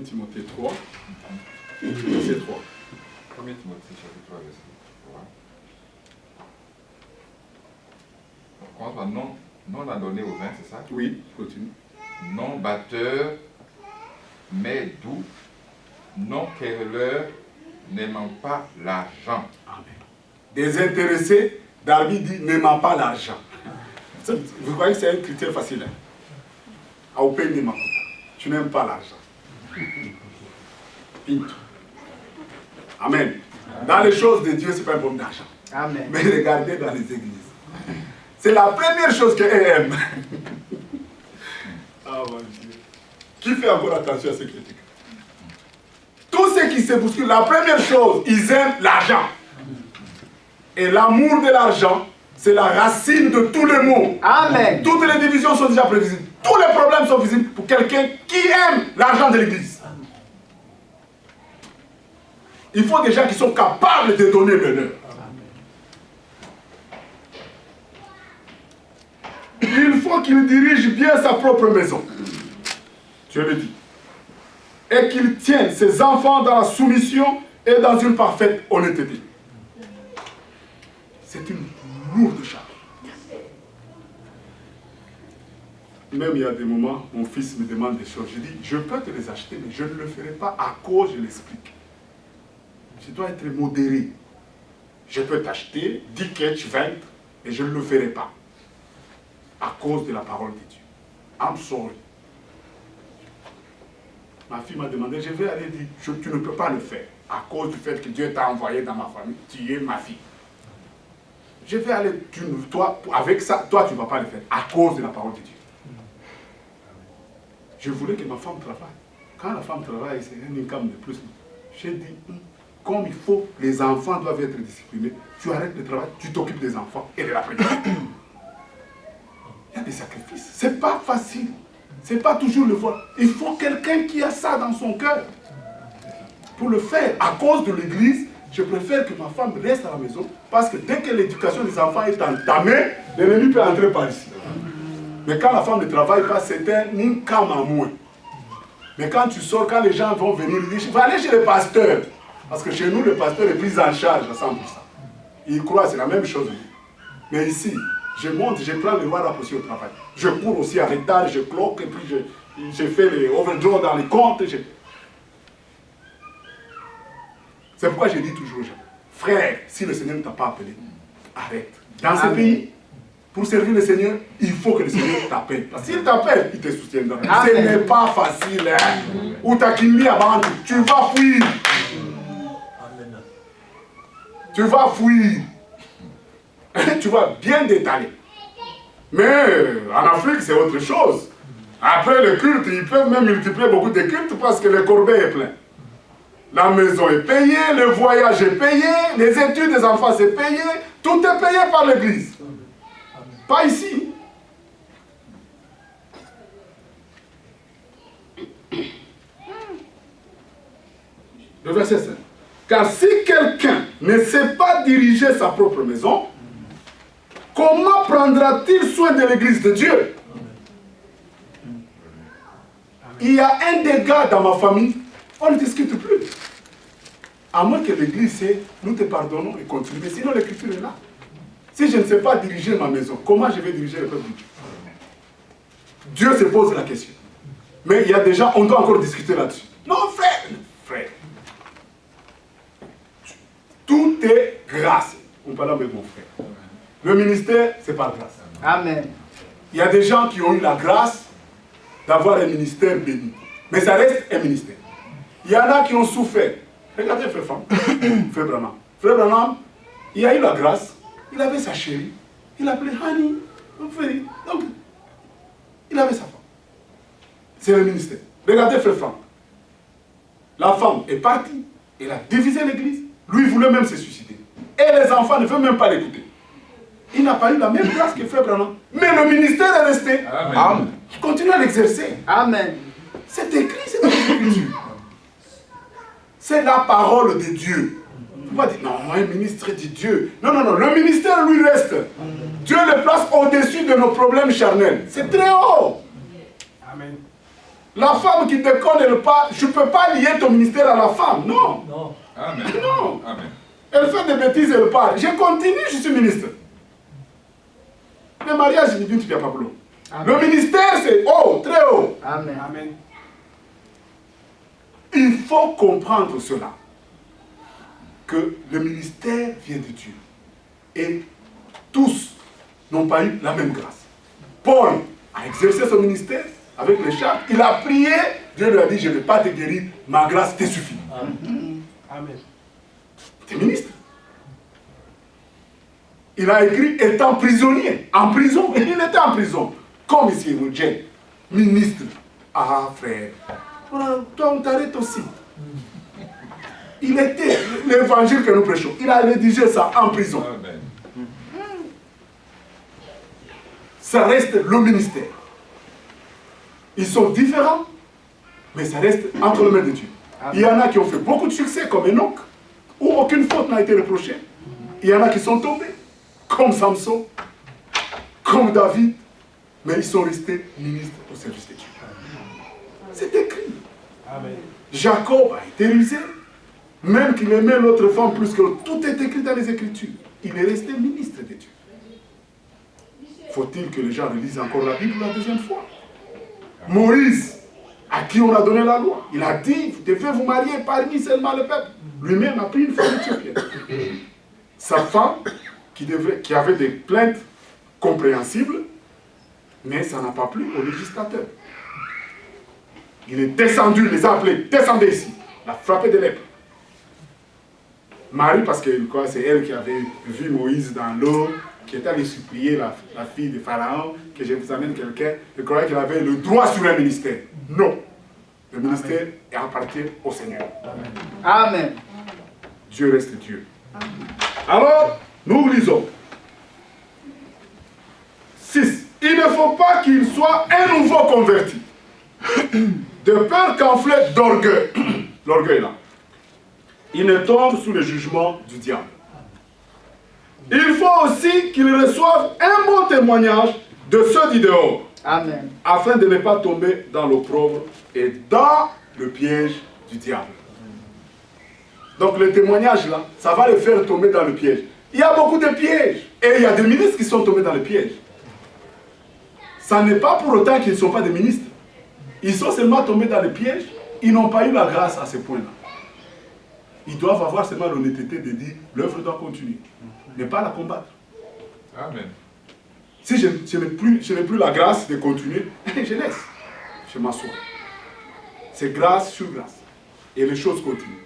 Timothée 3, verset 3. commence par non, non adonné au vin, c'est ça? Oui, continue. Non batteur, mais doux, non querelleur, n'aimant pas l'argent. Amen. Désintéressé, David dit n'aimant pas l'argent. Vous voyez que c'est un critère facile. Hein? Tu n'aimes pas l'argent. Pinto. Amen. Dans les choses de Dieu, ce n'est pas un problème d'argent. Amen. Mais regardez dans les églises. C'est la première chose qu'elle aime. Ah, mon Dieu. Qui fait encore attention à ces critiques? Tous ceux qui se bousculent, la première chose, ils aiment l'argent. Et l'amour de l'argent, c'est la racine de tous les maux. Amen. Toutes les divisions sont déjà prévisibles. Tous les problèmes sont visibles pour quelqu'un qui aime l'argent de l'église. Il faut des gens qui sont capables de donner l'honneur. Il faut qu'il dirige bien sa propre maison. Dieu le dit. Et qu'il tienne ses enfants dans la soumission et dans une parfaite honnêteté. C'est une lourde charge. Même il y a des moments, mon fils me demande des choses. Je dis, je peux te les acheter, mais je ne le ferai pas à cause, je l'explique. Je dois être modéré. Je peux t'acheter 10 catch, 20, et je ne le ferai pas. À cause de la parole de Dieu. I'm sorry. Ma fille m'a demandé, je vais aller dire, tu ne peux pas le faire. À cause du fait que Dieu t'a envoyé dans ma famille, tu es ma fille. Je vais aller, toi, avec ça, toi tu ne vas pas le faire. À cause de la parole de Dieu. Je voulais que ma femme travaille. Quand la femme travaille, c'est un income de plus. J'ai dit, comme il faut, les enfants doivent être disciplinés. Tu arrêtes le travail, tu t'occupes des enfants et de la prière. Il y a des sacrifices. C'est pas facile. C'est pas toujours le voir. Il faut quelqu'un qui a ça dans son cœur. Pour le faire, à cause de l'église, je préfère que ma femme reste à la maison parce que dès que l'éducation des enfants est entamée, l'ennemi peut entrer par ici. Mais quand la femme ne travaille pas, c'est un income à moins. Mais quand tu sors, quand les gens vont venir, ils disent, va aller chez le pasteur. Parce que chez nous, le pasteur est pris en charge à 100%. Ils croient, c'est la même chose. Mais ici, je monte, je prends le roi aussi au travail. Je cours aussi à retard, je cloque, et puis je fais les overdraws dans les comptes. C'est pourquoi je dis toujours aux gens, frère, si le Seigneur ne t'a pas appelé, arrête. Dans ce pays, pour servir le Seigneur, il faut que le Seigneur t'appelle. Parce qu'il t'appelle, il te soutiendra. Ce n'est pas facile. Hein? Ou t'as quitté à bande, tu vas fuir. Tu vas fuir. Tu vas bien détailler. Mais en Afrique, c'est autre chose. Après le culte, ils peuvent même multiplier beaucoup de cultes parce que le corbeil est plein. La maison est payée, le voyage est payé, les études des enfants c'est payé, tout est payé par l'église. Pas ici. Le verset 5. Car si quelqu'un ne sait pas diriger sa propre maison, comment prendra-t-il soin de l'église de Dieu? Il y a un dégât dans ma famille, on ne discute plus. À moins que l'église sait, nous te pardonnons et continue. Mais sinon l'écriture est là. Si je ne sais pas diriger ma maison, comment je vais diriger le peuple de Dieu? Dieu se pose la question. Mais il y a des gens, on doit encore discuter là-dessus. Non, frère, frère. Tout est grâce. On parle avec mon frère. Le ministère, c'est par grâce. Amen. Il y a des gens qui ont eu la grâce d'avoir un ministère béni. Mais ça reste un ministère. Il y en a qui ont souffert. Regardez Frère Franck, Frère Branham. Frère Branham, il a eu la grâce. Il avait sa chérie. Il l'appelait Honey. Donc, il avait sa femme. C'est le ministère. Regardez Frère Franck. La femme est partie. Elle a divisé l'église. Lui, il voulait même se suicider. Et les enfants ne veulent même pas l'écouter. Il n'a pas eu la même grâce que Frère Branham. Mais le ministère est resté. Amen. Il continue à l'exercer. Amen. C'est écrit, c'est dans l'Écriture. C'est la parole de Dieu. Il ne faut pas dire, non, un ministre dit Dieu. Non, non, non, le ministère lui reste. Dieu le place au-dessus de nos problèmes charnels. C'est très haut. Amen. La femme qui déconne, elle part, je ne peux pas lier ton ministère à la femme. Non. Non. Amen. Non. Amen. Elle fait des bêtises, elle part. Je continue, je suis ministre. Le mariage, c'est du Pierre Pablo. Amen. Le ministère, c'est haut, très haut. Amen. Amen. Il faut comprendre cela. Que le ministère vient de Dieu. Et tous n'ont pas eu la même grâce. Paul a exercé son ministère avec les chars. Il a prié. Dieu lui a dit, je ne vais pas te guérir. Ma grâce te suffit. Amen. Tu es ministre. Il a écrit étant prisonnier. En prison. Et il était en prison. Comme ici, Roger, ministre. Ah, frère. Toi, on t'arrête aussi. Il était l'évangile que nous prêchons. Il a rédigé ça en prison. Amen. Ça reste le ministère. Ils sont différents, mais ça reste entre les mains de Dieu. Il y en a qui ont fait beaucoup de succès, comme Enoch, où aucune faute n'a été reprochée. Il y en a qui sont tombés, comme Samson, comme David, mais ils sont restés ministres au service de Dieu. C'est écrit. Amen. Jacob a été rusé, même qu'il aimait l'autre femme plus que l'autre. Tout est écrit dans les Écritures. Il est resté ministre de Dieu. Faut-il que les gens relisent encore la Bible la deuxième fois? Moïse, à qui on a donné la loi, il a dit, vous devez vous marier parmi seulement le peuple. Lui-même a pris une femme éthiopienne. Sa femme, qui avait des plaintes compréhensibles, mais ça n'a pas plu au législateur. Il est descendu, il les a appelés, descendez ici. Il a frappé de lèpre. Marie, parce que c'est elle qui avait vu Moïse dans l'eau, qui était allée supplier la fille de Pharaon, que je vous amène quelqu'un, je croyais qu'il avait le droit sur un ministère. Non. Le ministère appartient au Seigneur. Amen. Dieu reste Dieu. Alors, nous lisons. 6. Il ne faut pas qu'il soit un nouveau converti. De peur qu'enflé d'orgueil. L'orgueil là. Il ne tombe sous le jugement du diable. Il faut aussi qu'il reçoive un bon témoignage de ceux du dehors. Amen. Afin de ne pas tomber dans l'opprobre et dans le piège du diable. Donc le témoignage là, ça va le faire tomber dans le piège. Il y a beaucoup de pièges. Et il y a des ministres qui sont tombés dans le piège. Ça n'est pas pour autant qu'ils ne sont pas des ministres. Ils sont seulement tombés dans le piège. Ils n'ont pas eu la grâce à ce point-là. Ils doivent avoir seulement l'honnêteté de dire l'œuvre doit continuer, mais pas la combattre. Amen. Si je n'ai plus la grâce de continuer, je laisse. Je m'assois. C'est grâce sur grâce. Et les choses continuent.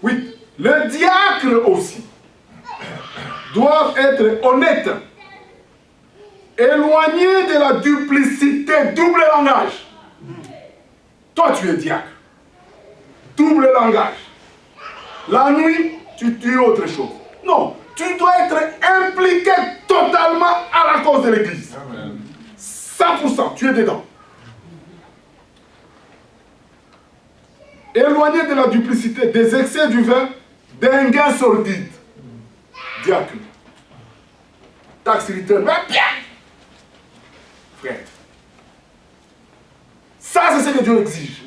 Oui, le diacre aussi doivent être honnêtes, éloignés de la duplicité, double langage. Toi, tu es diacre. Double langage. La nuit, tu dis autre chose. Non, tu dois être impliqué totalement à la cause de l'Église. 100%, tu es dedans. Éloigné de la duplicité, des excès du vin, d'un gain sordide. Diacre. Taxe return, bien. Frère. Ça, c'est ce que Dieu exige.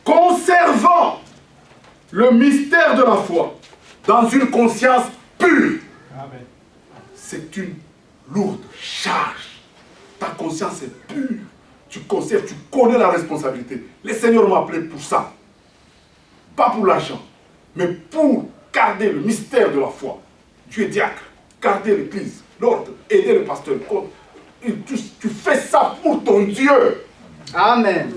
Conservant le mystère de la foi dans une conscience pure. Amen. C'est une lourde charge. Ta conscience est pure. Tu conserves, tu connais la responsabilité. Le Seigneur m'a appelé pour ça. Pas pour l'argent, mais pour garder le mystère de la foi. Tu es diacre. Garder l'église, l'ordre, aider le pasteur. Tu fais ça pour ton Dieu. Amen.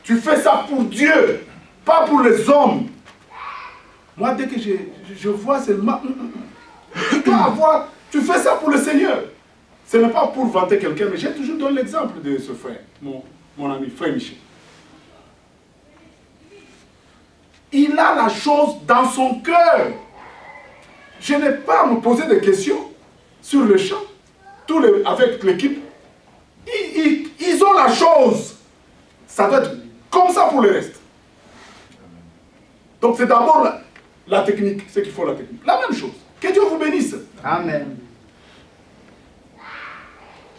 Tu fais ça pour Dieu, pas pour les hommes. Moi, dès que je vois seulement... Tu fais ça pour le Seigneur. Ce n'est pas pour vanter quelqu'un, mais j'ai toujours donné l'exemple de ce frère, mon ami, frère Michel. Il a la chose dans son cœur. Je n'ai pas à me poser des questions sur le champ. Avec l'équipe, ils ont la chose. Ça doit être comme ça pour le reste. Donc c'est d'abord la technique, ce qu'il faut la technique. La même chose. Que Dieu vous bénisse. Amen.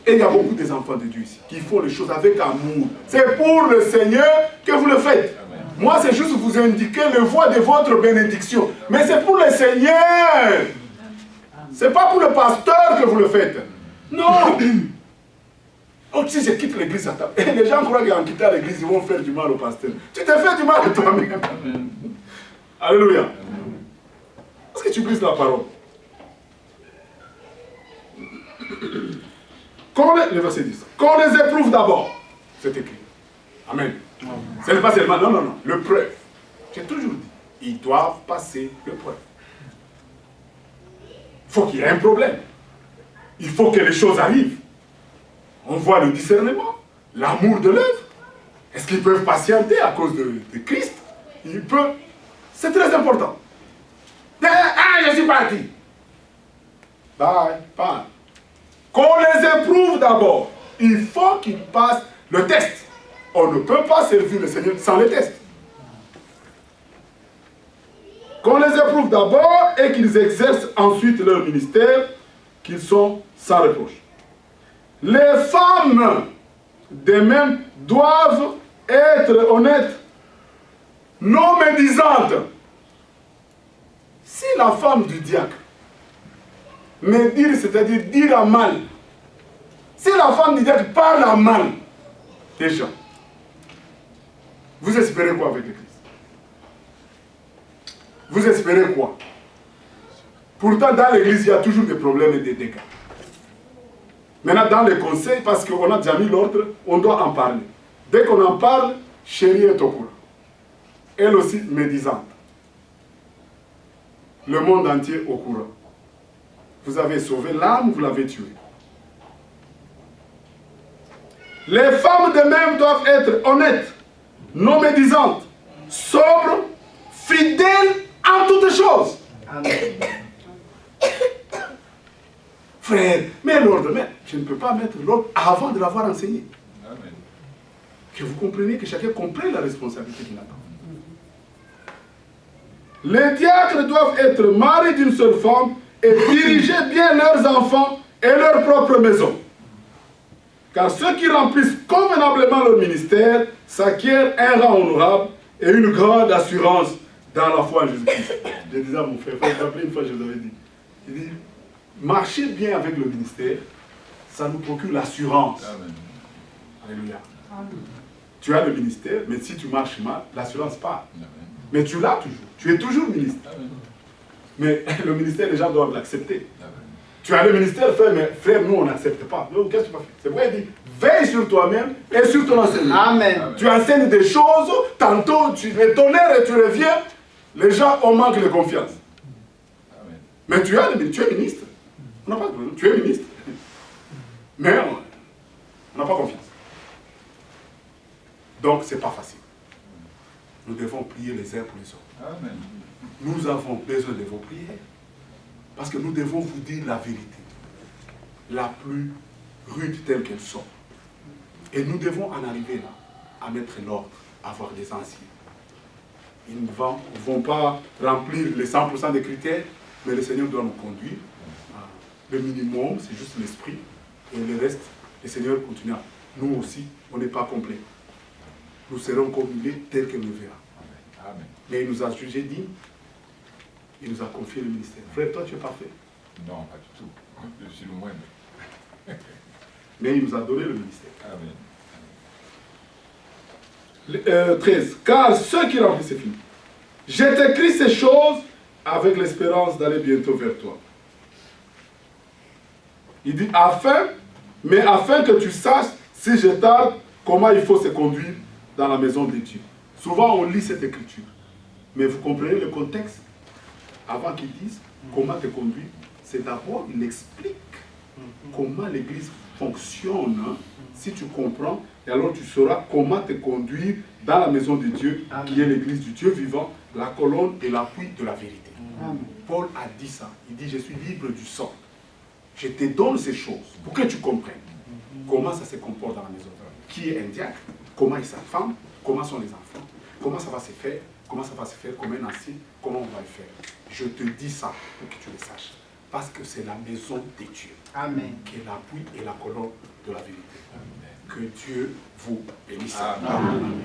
Et il y a beaucoup des enfants de Dieu ici qui font les choses avec amour. C'est pour le Seigneur que vous le faites. Amen. Moi, c'est juste vous indiquer le voie de votre bénédiction. Mais c'est pour le Seigneur. Ce n'est pas pour le pasteur que vous le faites. Non. Oh, si je quitte l'église à ta... Et les gens croient qu'en quittant l'église, ils vont faire du mal au pasteur. Tu te fais du mal à toi-même. Alléluia. Est-ce que tu brises la parole? Le verset 10. Qu'on les éprouve d'abord. C'est écrit. Amen. Ce n'est pas seulement, non, non, non, le preuve. J'ai toujours dit, ils doivent passer le preuve. Il faut qu'il y ait un problème. Il faut que les choses arrivent. On voit le discernement, l'amour de l'œuvre. Est-ce qu'ils peuvent patienter à cause de Christ? Ils peuvent. C'est très important. Ah, je suis parti. Bye, bye. Qu'on les éprouve d'abord. Il faut qu'ils passent le test. On ne peut pas servir le Seigneur sans le test. Qu'on les éprouve d'abord et qu'ils exercent ensuite leur ministère, qu'ils sont sans reproche. Les femmes, de même, doivent être honnêtes, non médisantes. Si la femme du diacre, médire, c'est-à-dire dire à mal, si la femme du diacre parle à mal des gens, vous espérez quoi avec l'Église? Vous espérez quoi? Pourtant, dans l'Église, il y a toujours des problèmes et des dégâts. Maintenant, dans les conseils, parce qu'on a déjà mis l'ordre, on doit en parler. Dès qu'on en parle, chérie est au courant. Elle aussi médisante. Le monde entier au courant. Vous avez sauvé l'âme, vous l'avez tuée. Les femmes de même doivent être honnêtes, non médisantes, sobres, fidèles en toutes choses. Amen. Frère, mais l'ordre, mais je ne peux pas mettre l'ordre avant de l'avoir enseigné. Amen. Que vous compreniez, que chacun comprenne la responsabilité qu'il attend. Les diacres doivent être mariés d'une seule femme et diriger bien leurs enfants et leur propre maison. Car ceux qui remplissent convenablement leur ministère s'acquièrent un rang honorable et une grande assurance dans la foi en Jésus-Christ. Je disais à mon frère, vous vous rappelez une fois, je vous avais dit, il dit, marcher bien avec le ministère, ça nous procure l'assurance. Alléluia. Tu as le ministère, mais si tu marches mal, l'assurance part. Mais tu l'as toujours. Tu es toujours ministre. Mais le ministère, les gens doivent l'accepter. Tu as le ministère, frère, mais frère, nous, on n'accepte pas. Qu'est-ce que tu vas faire? C'est vrai, il dit, veille sur toi-même et sur ton enseignement. Amen. Tu enseignes des choses, tantôt tu les tolères et tu reviens. Les gens ont manque de confiance. Mais tu es ministre. On n'a pas de problème. Tu es ministre. Mais on n'a pas confiance. Donc, ce n'est pas facile. Nous devons prier les uns pour les autres. Amen. Nous avons besoin de vos prières. Parce que nous devons vous dire la vérité. La plus rude telle qu'elle soit. Et nous devons en arriver là, à mettre l'ordre, à avoir des anciens. Ils ne vont pas remplir les 100% des critères, mais le Seigneur doit nous conduire. Le minimum, c'est juste l'esprit. Et le reste, le Seigneur continuera. Nous aussi, on n'est pas complet. Nous serons comme il est, tel qu'il nous verra. Amen. Mais il nous a jugé dit, il nous a confié le ministère. Frère, toi, tu es parfait. Non, pas du tout. Je suis le moindre. Mais il nous a donné le ministère. Amen. 13. Car ceux qui remplissent, c'est fini. Je t'écris ces choses avec l'espérance d'aller bientôt vers toi. Il dit, afin que tu saches, si je tarde, comment il faut se conduire dans la maison de Dieu. Souvent, on lit cette écriture. Mais vous comprenez le contexte? Avant qu'il dise comment te conduire, c'est d'abord, il explique comment l'Église fonctionne. Si tu comprends, et alors tu sauras comment te conduire dans la maison de Dieu, qui est l'Église du Dieu vivant, la colonne et l'appui de la vérité. Amen. Paul a dit ça. Il dit, je suis libre du sang. Je te donne ces choses pour que tu comprennes comment ça se comporte dans la maison. Qui est un diacre? Comment est sa femme? Comment sont les enfants? Comment ça va se faire? Comment ça va se faire comme un ancien? Comment on va le faire? Je te dis ça pour que tu le saches. Parce que c'est la maison de Dieu. Amen. Qui est l'appui et la colonne de la vérité. Que Dieu vous bénisse. Amen. Amen.